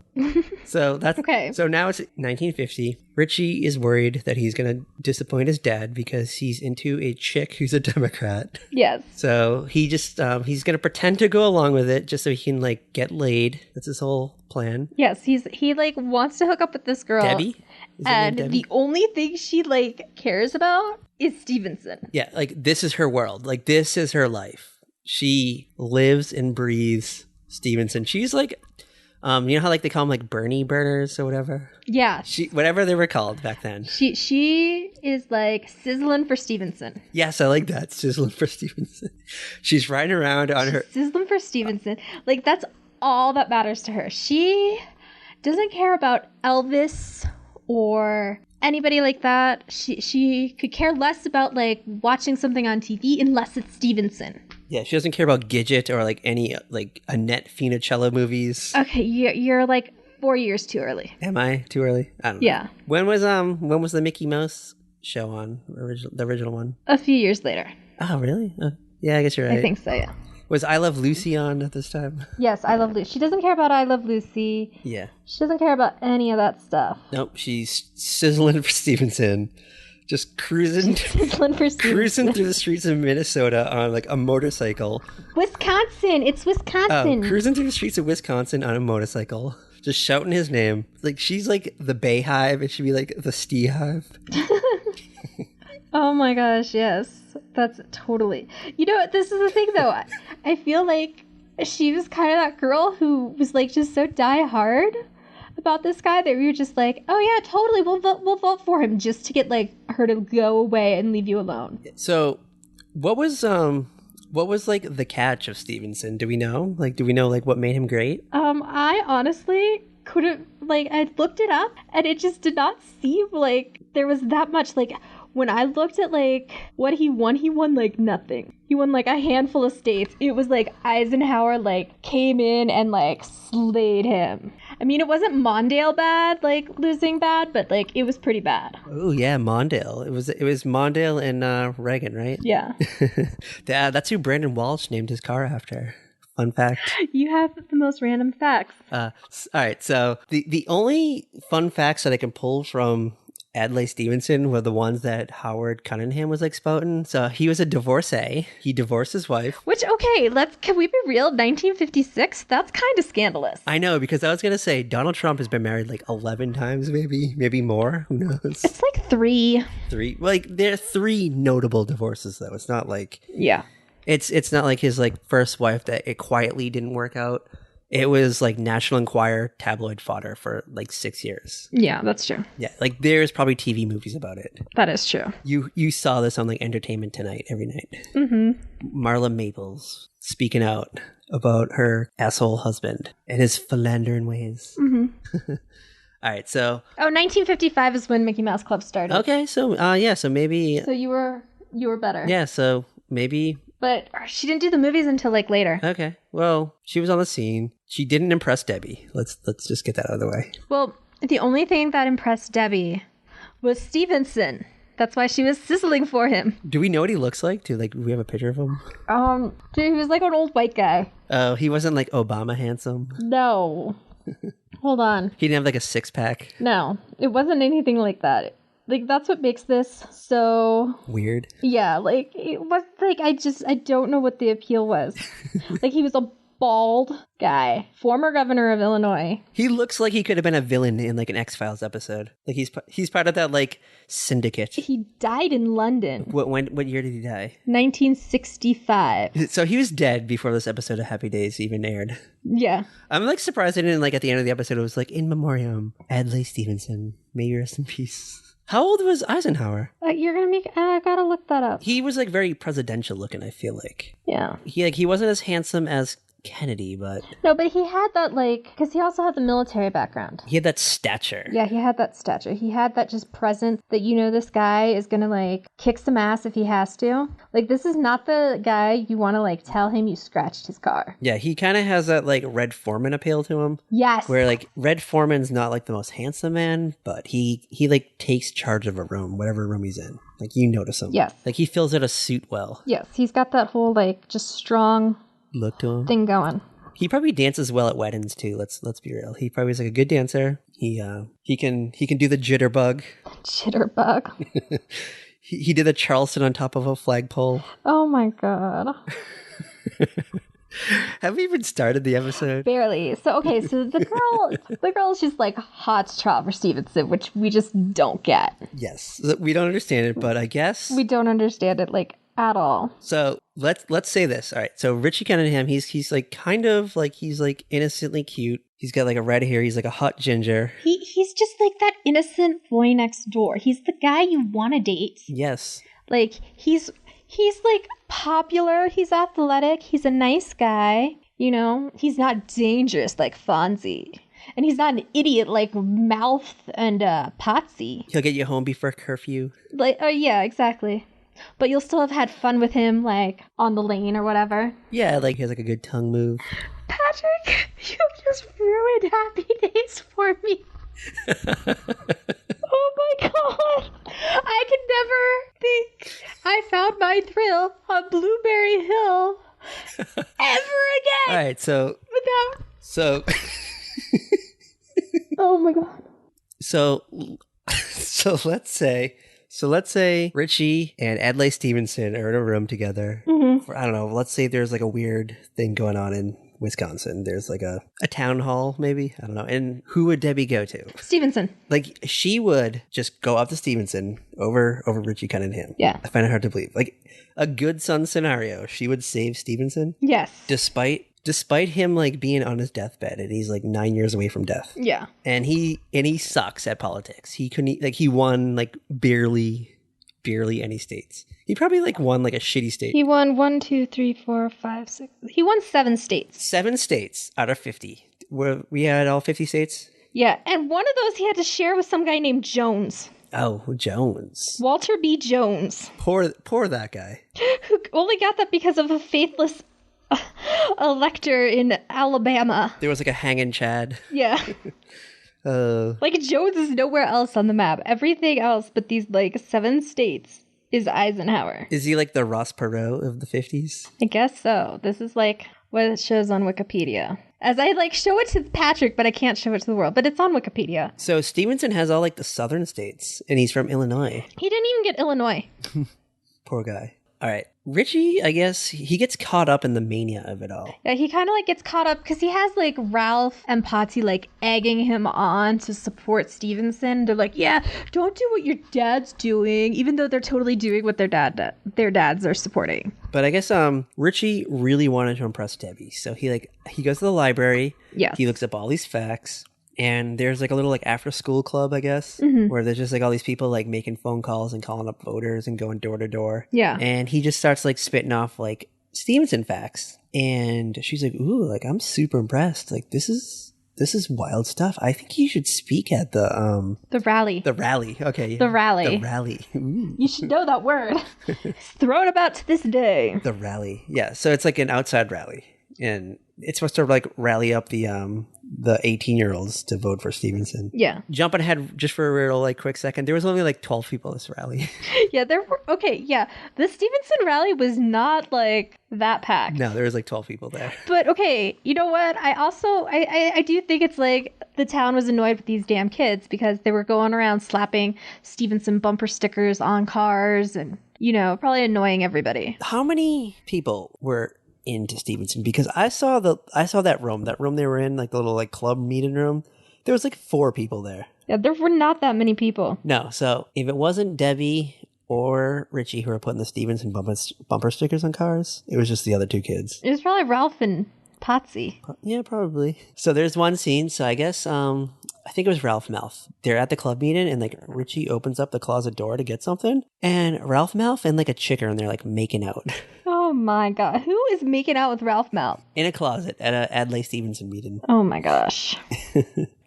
So that's okay. So now it's 1950. Richie is worried that he's going to disappoint his dad because he's into a chick who's a Democrat. Yes. So he just he's going to pretend to go along with it just so he can like get laid. That's his whole plan. Yes, he like wants to hook up with this girl. Debbie? And Debbie? The only thing she like cares about is Stevenson. Yeah, like this is her world. Like this is her life. She lives and breathes Stevenson. She's like, you know how like they call them like Bernie burners or whatever? Yeah. Whatever they were called back then. She is like sizzling for Stevenson. Yes, I like that. Sizzling for Stevenson. She's riding around on her. Sizzling for Stevenson. Like that's all that matters to her. She doesn't care about Elvis or anybody like that. She could care less about like watching something on TV unless it's Stevenson. Yeah, she doesn't care about Gidget or like any like Annette Funicello movies. Okay, you're like 4 years too early. Am I too early? I don't know. Yeah. When was the Mickey Mouse show on? The original one? A few years later. Oh, really? Yeah, I guess you're right. I think so, yeah. Was I Love Lucy on at this time? Yes, I Love Lucy. She doesn't care about I Love Lucy. Yeah. She doesn't care about any of that stuff. Nope, she's sizzling for Stevenson. Just cruising through the streets of Minnesota on like a motorcycle. Wisconsin. It's Wisconsin. Oh, cruising through the streets of Wisconsin on a motorcycle. Just shouting his name. Like she's like the Bay Hive. It should be like the Stee Hive. Oh my gosh, yes. That's totally. You know what? This is the thing though. I feel like she was kind of that girl who was like just so die hard about this guy that we were just like, oh yeah, totally, we'll vote for him just to get like her to go away and leave you alone. So, what was like the catch of Stevenson? Do we know? Like, like what made him great? I honestly couldn't like. I looked it up and it just did not seem like there was that much like. When I looked at, like, what he won, like, nothing. He won, like, a handful of states. It was, like, Eisenhower, like, came in and, like, slayed him. I mean, it wasn't Mondale bad, like, losing bad, but, like, it was pretty bad. Oh, yeah, Mondale. It was Mondale and Reagan, right? Yeah. That's who Brandon Walsh named his car after. Fun fact. You have the most random facts. All right, so the only fun facts that I can pull from Adlai Stevenson were the ones that Howard Cunningham was like spouting. So he was a divorcee. He divorced his wife. Which, okay, can we be real? 1956? That's kind of scandalous. I know, because I was going to say Donald Trump has been married like 11 times, maybe more. Who knows? It's like 3. Like there are 3 notable divorces though. It's not like, yeah, it's not like his like first wife that it quietly didn't work out. It was like National Enquirer tabloid fodder for like 6 years. Yeah, that's true. Yeah, like there's probably TV movies about it. That is true. You saw this on like Entertainment Tonight every night. Mm-hmm. Marla Maples speaking out about her asshole husband and his philandering ways. Mm-hmm. All right, so 1955 is when Mickey Mouse Club started. Okay, so so maybe. So you were better. Yeah, so maybe. But she didn't do the movies until like later. Okay. Well, she was on the scene. She didn't impress Debbie. Let's just get that out of the way. Well, the only thing that impressed Debbie was Stevenson. That's why she was sizzling for him. Do we know what he looks like? Do we have a picture of him? Dude, he was like an old white guy. Oh, he wasn't like Obama handsome? No. Hold on. He didn't have like a 6-pack? No, it wasn't anything like that. Like, that's what makes this so weird. Yeah, like, it was like, I don't know what the appeal was. Like, he was a bald guy, former governor of Illinois. He looks like he could have been a villain in like an X-Files episode. Like he's part of that like syndicate. He died in London. What year did he die? 1965. So he was dead before this episode of Happy Days even aired. Yeah. I'm like surprised I didn't like at the end of the episode it was like in memoriam Adlai Stevenson. May you rest in peace. How old was Eisenhower? You're gonna make. I gotta look that up. He was like very presidential looking. I feel like. Yeah. He wasn't as handsome as Kennedy, but no, but he had that like because he also had the military background. He had that stature. Yeah, he had that stature. He had that just presence that this guy is gonna like kick some ass if he has to. Like this is not the guy you want to like tell him you scratched his car. Yeah, he kind of has that like Red Foreman appeal to him. Yes. Where like Red Foreman's not like the most handsome man, but he like takes charge of a room, whatever room he's in. Like you notice him. Yes. Like he fills out a suit well. Yes, he's got that whole like just strong look to him thing going. He probably dances well at weddings too. Let's be real. He probably is like a good dancer. He can do the jitterbug. Jitterbug. he did the Charleston on top of a flagpole. Oh my god. Have we even started the episode? Barely. So the girl is just like hot trot for Stevenson, which we just don't get. Yes, we don't understand it, but I guess we don't understand it like at all. So let's say this. All right. So Richie Cunningham, he's like kind of like he's like innocently cute. He's got like a red hair. He's like a hot ginger. He's just like that innocent boy next door. He's the guy you want to date. Yes. Like he's like popular. He's athletic. He's a nice guy. He's not dangerous like Fonzie. And he's not an idiot like Mouth and Potsy. He'll get you home before curfew. Like, oh yeah, exactly. But you'll still have had fun with him, like, on the lane or whatever. Yeah, like, he has, like, a good tongue move. Patrick, you just ruined Happy Days for me. Oh, my God. I can never think I found my thrill on Blueberry Hill ever again. All right, so... Oh, my God. So let's say Richie and Adlai Stevenson are in a room together. Mm-hmm. I don't know. Let's say there's like a weird thing going on in Wisconsin. There's like a town hall, maybe. I don't know. And who would Debbie go to? Stevenson. Like she would just go up to Stevenson over Richie Cunningham. Yeah. I find it hard to believe. Like a good son scenario. She would save Stevenson. Yes. Despite him like being on his deathbed and he's like 9 years away from death. Yeah. And he sucks at politics. He won like barely any states. He probably like won like a shitty state. He won 1, 2, 3, 4, 5, 6. He won 7 states. 7 states out of 50. We had all 50 states? Yeah. And one of those he had to share with some guy named Jones. Oh, Jones. Walter B. Jones. Poor that guy. Who only got that because of a faithless elector in Alabama. There was like a hanging Chad. Yeah. Like Jones is nowhere else on the map. Everything else but these like 7 states is Eisenhower. Is he like the Ross Perot of the 50s? I guess so. This is like what it shows on Wikipedia. As I like show it to Patrick, but I can't show it to the world. But it's on Wikipedia. So Stevenson has all like the southern states and he's from Illinois. He didn't even get Illinois. Poor guy. All right. Richie, I guess, he gets caught up in the mania of it all. Yeah, he kind of like gets caught up because he has like Ralph and Potsy like egging him on to support Stevenson. They're like, yeah, don't do what your dad's doing, even though they're totally doing what their dads are supporting. But I guess Richie really wanted to impress Debbie. So he goes to the library. Yeah. He looks up all these facts. And there's like a little like after school club, I guess, where there's just like all these people like making phone calls and calling up voters and going door to door. Yeah. And he just starts like spitting off like Stevenson facts. And she's like, ooh, like I'm super impressed. Like this is wild stuff. I think you should speak at the rally. The rally. Okay. The rally. The rally. Ooh. You should know that word. It's thrown about to this day. The rally. Yeah. So it's like an outside rally. And it's supposed to like rally up the 18-year-olds to vote for Stevenson. Yeah. Jumping ahead just for a real like quick second, there was only like 12 people at this rally. Yeah, there were. Okay, yeah. The Stevenson rally was not like that packed. No, there was like 12 people there. But okay, you know what? I do think it's like the town was annoyed with these damn kids because they were going around slapping Stevenson bumper stickers on cars and, probably annoying everybody. How many people were into Stevenson because I saw that room they were in, like the little like club meeting room. There was like 4 people there. Yeah, there were not that many people. No, so if it wasn't Debbie or Richie who were putting the Stevenson bumper stickers on cars, it was just the other 2 kids. It was probably Ralph and Potsy. Yeah, probably. So there's one scene. So I guess I think it was Ralph Mouth. They're at the club meeting, and like Richie opens up the closet door to get something, and Ralph Mouth and like a chick are in there like making out. Oh my god, who is making out with Ralph Mouth? In a closet at a Adlai Stevenson meeting. Oh my gosh.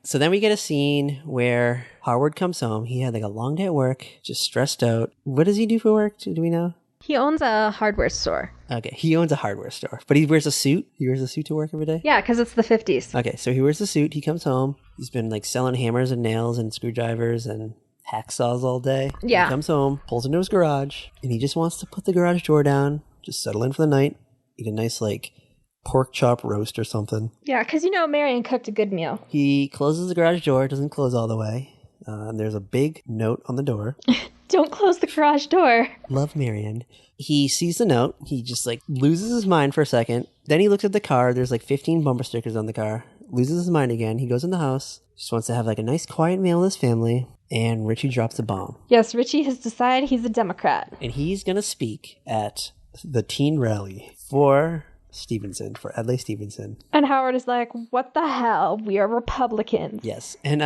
So then we get a scene where Howard comes home. He had like a long day at work, just stressed out. What does he do for work? Do we know? He owns a hardware store. Okay, he owns a hardware store, but he wears a suit. He wears a suit to work every day? Yeah, because it's the 50s. Okay, so he wears a suit. He comes home. He's been like selling hammers and nails and screwdrivers and hacksaws all day. Yeah. He comes home, pulls into his garage, and he just wants to put the garage door down, just settle in for the night, eat a nice like pork chop roast or something. Yeah, because Marion cooked a good meal. He closes the garage door. It doesn't close all the way. And there's a big note on the door. Don't close the garage door. Love, Marion. He sees the note. He just like loses his mind for a second. Then he looks at the car. There's like 15 bumper stickers on the car. Loses his mind again. He goes in the house. Just wants to have like a nice quiet meal with his family. And Richie drops a bomb. Yes, Richie has decided he's a Democrat. And he's going to speak at the teen rally for Stevenson, for Adlai Stevenson. And Howard is like, what the hell? We are Republicans. Yes. And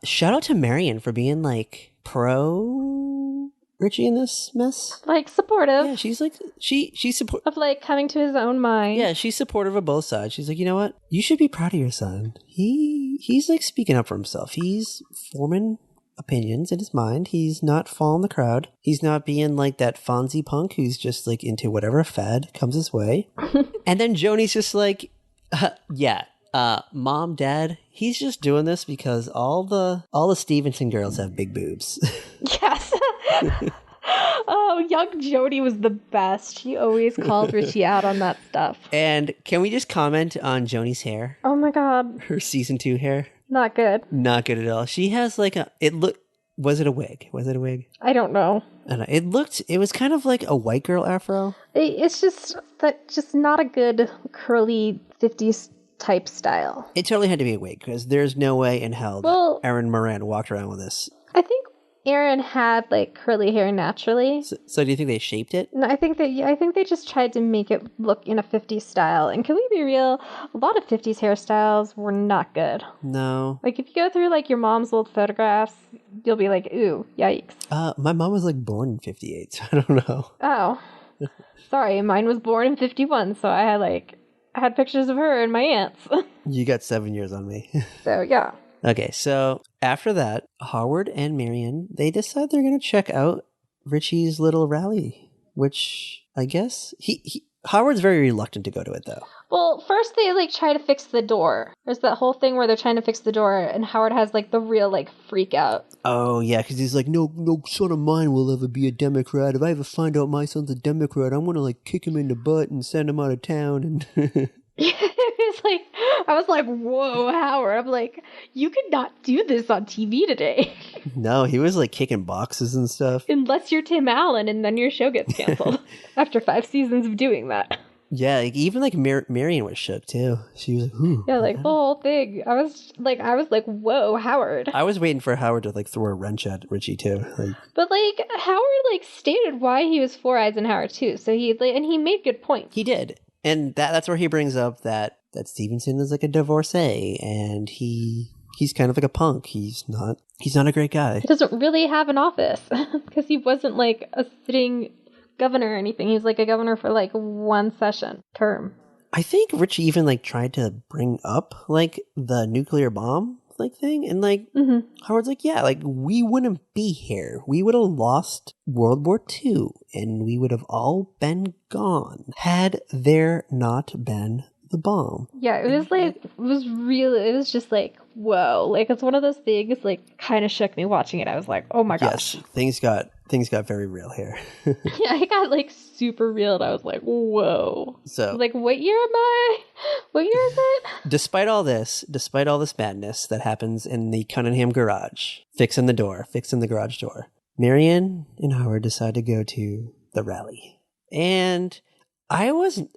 shout out to Marion for being like pro Richie in this mess. Like supportive. Yeah, she's like she's supportive of like coming to his own mind. Yeah, she's supportive of both sides. She's like, you know what? You should be proud of your son. He's like speaking up for himself. He's forming opinions in his mind. He's not following the crowd. He's not being like that Fonzie punk who's just like into whatever fad comes his way. And then Joni's just like, Mom, Dad, he's just doing this because all the Stevenson girls have big boobs. Yes. Oh, young Joni was the best. She always called Richie out on that stuff. And can we just comment on Joni's hair? Oh my god. Her season 2 hair? Not good. Not good at all. She has like was it a wig? Was it a wig? I don't know. I don't know. It was kind of like a white girl afro. It's just not a good curly 50s type style. It totally had to be a wig because there's no way in hell that Aaron Moran walked around with this. I think Aaron had like curly hair naturally. So do you think they shaped it? No, I think they just tried to make it look in a 50s style. And can we be real? A lot of 50s hairstyles were not good. No. Like if you go through like your mom's old photographs, you'll be like, ooh, yikes. My mom was like born in 58, so I don't know. Oh. Sorry, mine was born in 51, so I had pictures of her and my aunts. You got 7 years on me. So yeah. Okay, so after that, Howard and Marion, they decide they're going to check out Richie's little rally, which I guess Howard's very reluctant to go to it, though. Well, first they like try to fix the door. There's that whole thing where they're trying to fix the door, and Howard has like the real like freak out. Oh yeah, because he's like, no son of mine will ever be a Democrat. If I ever find out my son's a Democrat, I'm gonna like kick him in the butt and send him out of town. And it's like, I was like, whoa, Howard. I'm like, you could not do this on TV today. No, he was like kicking boxes and stuff. Unless you're Tim Allen, and then your show gets canceled after 5 seasons of doing that. Yeah, like, even like Marion was shook too. She was like, ooh. Yeah, like the whole thing. I was like, whoa, Howard. I was waiting for Howard to like throw a wrench at Richie too. But like Howard like stated why he was for Eisenhower too. So he made good points. He did. And that's where he brings up that Stevenson is like a divorcee and he's kind of like a punk. He's not a great guy. He doesn't really have an office because he wasn't like a sitting governor or anything. He's like a governor for like one term. I think Richie even like tried to bring up like the nuclear bomb like thing, and like Howard's like, yeah, like we wouldn't be here. We would have lost World War II and we would have all been gone had there not been the bomb. Yeah, it was just like, whoa. Like it's one of those things like kind of shook me watching it. I was like, oh my gosh. Yes, things got very real here. Yeah, it got like super real and I was like, whoa. So like, what year am I? What year is it? Despite all this madness that happens in the Cunningham garage, fixing the garage door, Marion and Howard decide to go to the rally. And I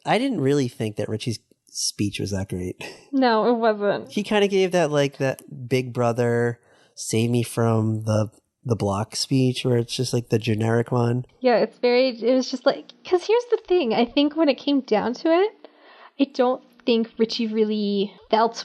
didn't really think that Richie's speech was that great. No, it wasn't. He kind of gave that like that big brother save me from the block speech where it's just like the generic one. Yeah, it was just like, because here's the thing. I think when it came down to it, I don't think Richie really felt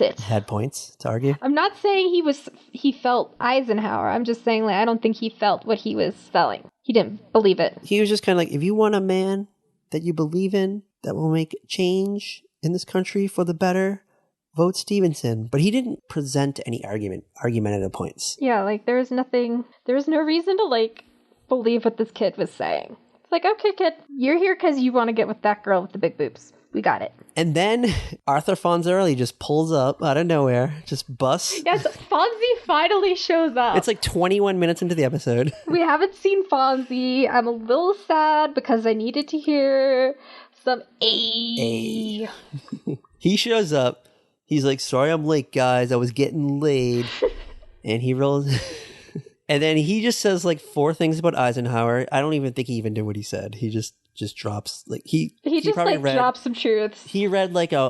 it. Had points to argue. I'm not saying he felt Eisenhower. I'm just saying like I don't think he felt what he was selling. He didn't believe it. He was just kind of like, if you want a man that you believe in that will make change in this country for the better, vote Stevenson. But he didn't present any argumentative points. Yeah, like there was no reason to like believe what this kid was saying. It's like, okay, kid, you're here because you want to get with that girl with the big boobs. We got it. And then Arthur Fonzarelli just pulls up out of nowhere, just busts. Yes, Fonzie finally shows up. It's like 21 minutes into the episode. We haven't seen Fonzie. I'm a little sad because I needed to hear some A. He shows up. He's like, sorry I'm late, guys. I was getting laid. And he rolls... And then he just says like 4 things about Eisenhower. I don't even think he even knew what he said. He just drops like he just probably like drops some truths. He read what's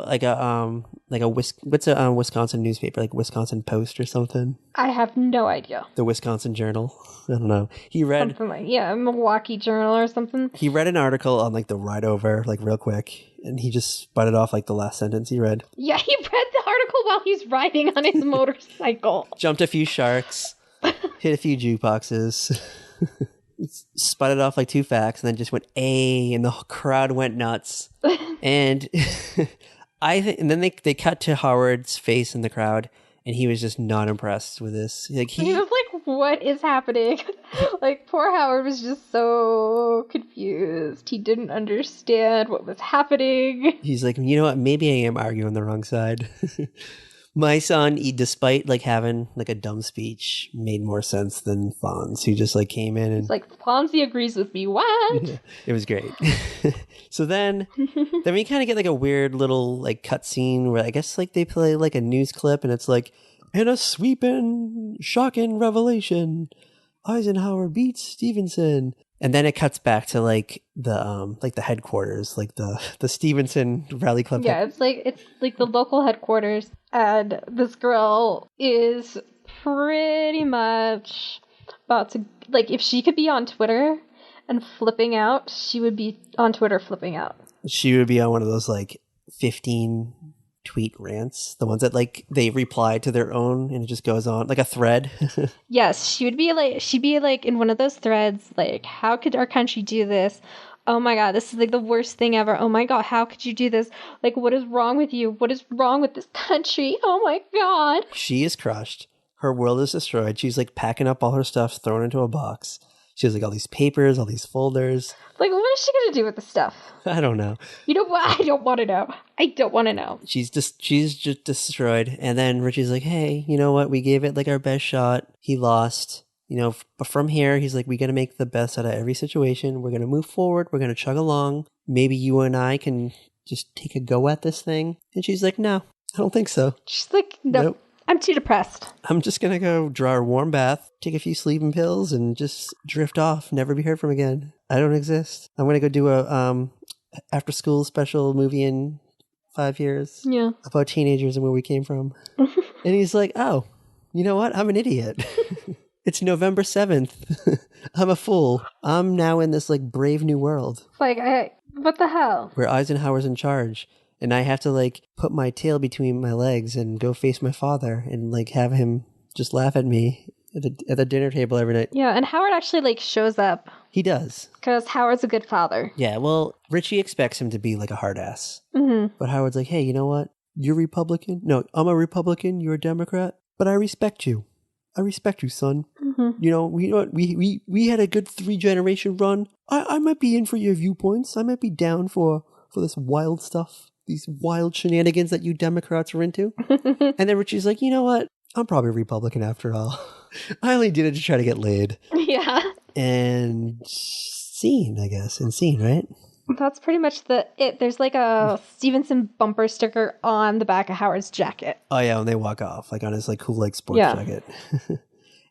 a Wisconsin newspaper, like Wisconsin Post or something. I have no idea. The Wisconsin Journal. I don't know. He read something like a Milwaukee Journal or something. He read an article on like the ride over, like real quick, and he just sputtered off like the last sentence he read. Yeah, he read the article while he's riding on his motorcycle. Jumped a few sharks. Hit a few jukeboxes, sputtered off like 2 facts, and then just went and the crowd went nuts. And and then they cut to Howard's face in the crowd, and he was just not impressed with this. Like he was like, "What is happening?" Like poor Howard was just so confused. He didn't understand what was happening. He's like, you know what? Maybe I am arguing the wrong side. My son, despite like having like a dumb speech, made more sense than Fonz, who just like came in and it's like Fonzie agrees with me. What? It was great. So then we kind of get like a weird little like cutscene where I guess like they play like a news clip, and it's like, in a sweeping, shocking revelation, Eisenhower beats Stevenson. And then it cuts back to like the headquarters, like the Stevenson Rally Club. Yeah, it's like the local headquarters, and this girl is pretty much about to, like, if she could be on Twitter and flipping out, she would be on Twitter flipping out. She would be on one of those like 15 tweet rants, the ones that like they reply to their own and it just goes on like a thread. Yes, she'd be like in one of those threads like, how could our country do this? Oh my god, this is like the worst thing ever. Oh my god, how could you do this? Like, what is wrong with you? What is wrong with this country? Oh my god. She is crushed. Her world is destroyed. She's like packing up all her stuff, thrown into a box. She has like all these papers, all these folders. Like, what is she gonna do with this stuff? I don't know. You know what? I don't want to know. I don't want to know. She's just destroyed. And then Richie's like, hey, you know what? We gave it like our best shot. He lost. You know, but from here, he's like, we got to make the best out of every situation. We're going to move forward. We're going to chug along. Maybe you and I can just take a go at this thing. And she's like, no, I don't think so. She's like, nope. I'm too depressed. I'm just going to go draw a warm bath, take a few sleeping pills, and just drift off, never be heard from again. I don't exist. I'm going to go do a after-school special movie in 5 years. Yeah. About teenagers and where we came from. And he's like, oh, you know what? I'm an idiot. It's November 7th. I'm a fool. I'm now in this like brave new world. It's like, what the hell? Where Eisenhower's in charge. And I have to like put my tail between my legs and go face my father and like have him just laugh at me at the dinner table every night. Yeah, and Howard actually like shows up. He does. Because Howard's a good father. Yeah, well, Richie expects him to be like a hard ass. Mm-hmm. But Howard's like, hey, you know what? You're Republican? No, I'm a Republican. You're a Democrat. But I respect you. I respect you, son. Mm-hmm. You know what? We had a good 3-generation run. I might be in for your viewpoints. I might be down for this wild stuff. These wild shenanigans that you Democrats are into. And then Richie's like, you know what? I'm probably a Republican after all. I only did it to try to get laid. Yeah. And scene, I guess. And scene, right? That's pretty much it. There's like a Stevenson bumper sticker on the back of Howard's jacket. Oh yeah, when they walk off, like on his like cool like sports jacket.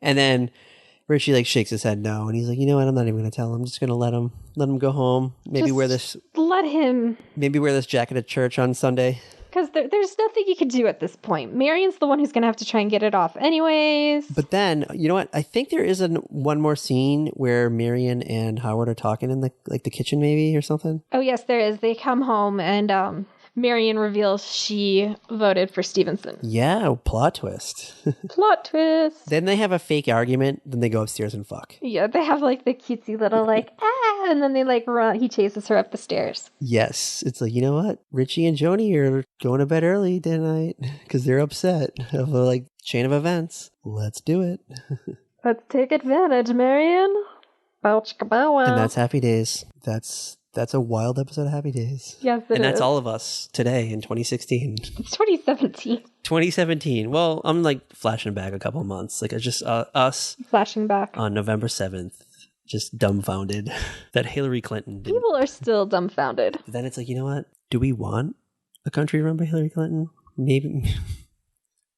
And then Richie like shakes his head no, and he's like, you know what? I'm not even gonna tell him. I'm just gonna let him go home. Maybe just wear this. Let let him. Maybe wear this jacket at church on Sunday. Because there's nothing you can do at this point. Marion's the one who's going to have to try and get it off anyways. But then, you know what? I think there is one more scene where Marion and Howard are talking in the kitchen maybe or something. Oh, yes, there is. They come home and Marion reveals she voted for Stevenson. Yeah, plot twist. Plot twist. Then they have a fake argument. Then they go upstairs and fuck. Yeah, they have like the cutesy little and then they like run. He chases her up the stairs. Yes. It's like, you know what? Richie and Joni are going to bed early tonight because they're upset of a chain of events. Let's do it. Let's take advantage, Marion. And that's Happy Days. That's a wild episode of Happy Days. Yes, it is. And that's all of us today in 2016. It's 2017. 2017. Well, I'm flashing back a couple of months. It's just us. Flashing back. On November 7th. Just dumbfounded that Hillary Clinton didn't. People are still dumbfounded. But then it's you know what? Do we want a country run by Hillary Clinton? Maybe.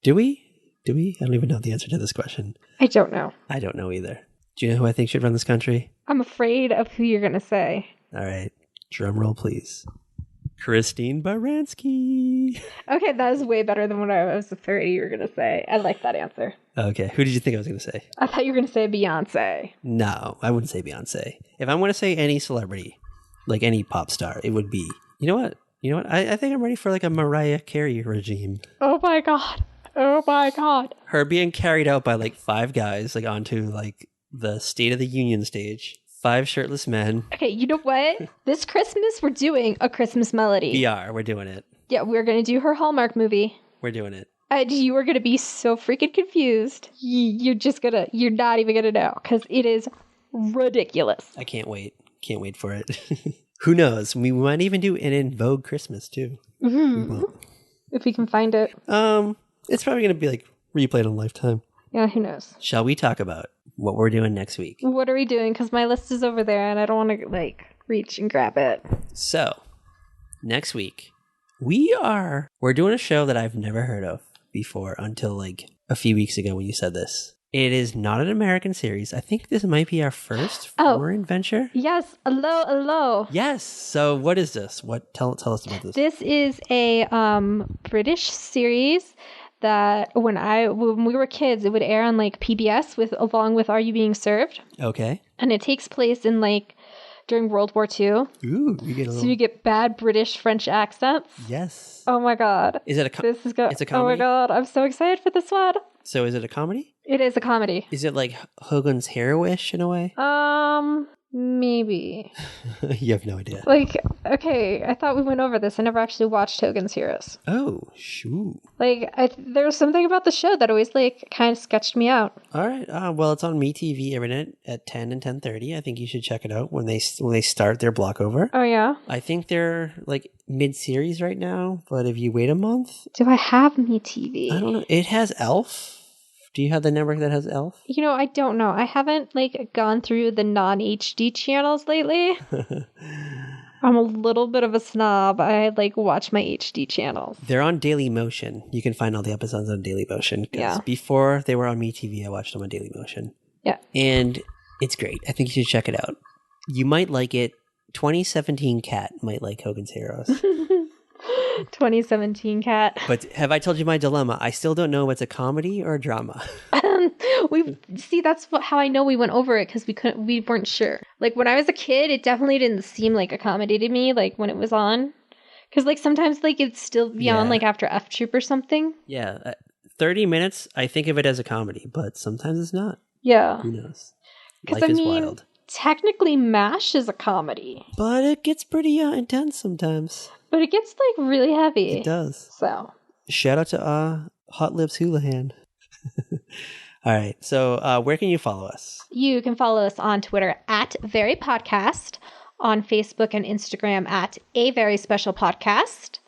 Do we? I don't even know the answer to this question. I don't know. I don't know either. Do you know who I think should run this country? I'm afraid of who you're going to say. All right. Drum roll, please. Christine Baranski. Okay, that is way better than what I was afraid you were going to say. I like that answer. Okay. Who did you think I was going to say? I thought you were going to say Beyonce. No, I wouldn't say Beyonce. If I'm going to say any celebrity, any pop star, it would be... You know what? I think I'm ready for a Mariah Carey regime. Oh my God. Her being carried out by 5 guys onto the State of the Union stage. 5 shirtless men. Okay, you know what? This Christmas, we're doing a Christmas melody. We're doing it. Yeah, we're going to do her Hallmark movie. We're doing it. You are going to be so freaking confused. You're not even going to know because it is ridiculous. I can't wait. Can't wait for it. Who knows? We might even do an In Vogue Christmas too. Mm-hmm. If we can find it. It's probably going to be replayed on Lifetime. Yeah, who knows? Shall we talk about what we're doing next week? What are we doing? Because my list is over there and I don't want to reach and grab it. So, next week, we're doing a show that I've never heard of before until a few weeks ago when you said this. It is not an American series. I think this might be our first foreign venture. Yes. Hello. Yes. So what is this? Tell us about this. This is a British series that when we were kids, it would air on PBS along with Are You Being Served? Okay. And it takes place in during World War II. Ooh, you get a little... So you get bad British French accents. Yes. Oh my God. Is it This is good. It's a comedy? Oh my God. I'm so excited for this one. So is it a comedy? It is a comedy. Is it Hogan's Hero-ish in a way? Maybe. You have no idea. Okay, I thought we went over this. I never actually watched Hogan's Heroes. Oh, shoot. There was something about the show that always kind of sketched me out. All right. Well, it's on MeTV every night at 10 and 10:30. I think you should check it out when they start their block over. Oh yeah. I think they're mid-series right now, but if you wait a month, do I have MeTV? I don't know. It has Elf. Do you have the network that has Elf? I don't know. I haven't gone through the non-HD channels lately. I'm a little bit of a snob. I watch my HD channels. They're on Daily Motion. You can find all the episodes on Daily Motion. Yeah. Before they were on MeTV, I watched them on Daily Motion. Yeah. And it's great. I think you should check it out. You might like it. 2017 Cat might like Hogan's Heroes. 2017 Cat. But have I told you my dilemma? I still don't know if it's a comedy or a drama. That's how I know we went over it because we weren't sure. When I was a kid, it definitely didn't seem like a comedy to me. When it was on, because sometimes it'd still be on after F Troop or something. Yeah, 30 minutes. I think of it as a comedy, but sometimes it's not. Yeah, who knows? Because Life is wild. Technically, MASH is a comedy, but it gets pretty intense sometimes. But it gets really heavy. It does. So shout out to Hot Lips Houlihan. All right. So where can you follow us? You can follow us on Twitter at Very Podcast, on Facebook and Instagram at A Very Special Podcast,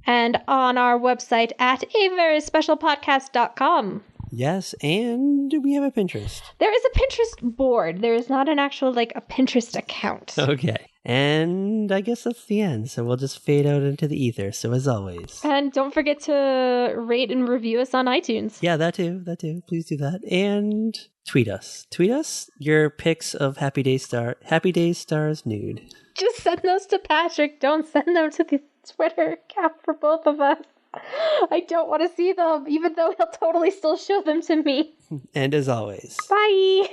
and on our website at averyspecialpodcast.com. Yes, and we have a Pinterest. There is a Pinterest board. There is not an actual a Pinterest account. Okay. And I guess that's the end. So we'll just fade out into the ether. So as always. And don't forget to rate and review us on iTunes. Yeah, that too. Please do that. And tweet us. Tweet us your pics of Happy Day Stars nude. Just send those to Patrick. Don't send them to the Twitter account for both of us. I don't want to see them, even though he'll totally still show them to me. And as always. Bye!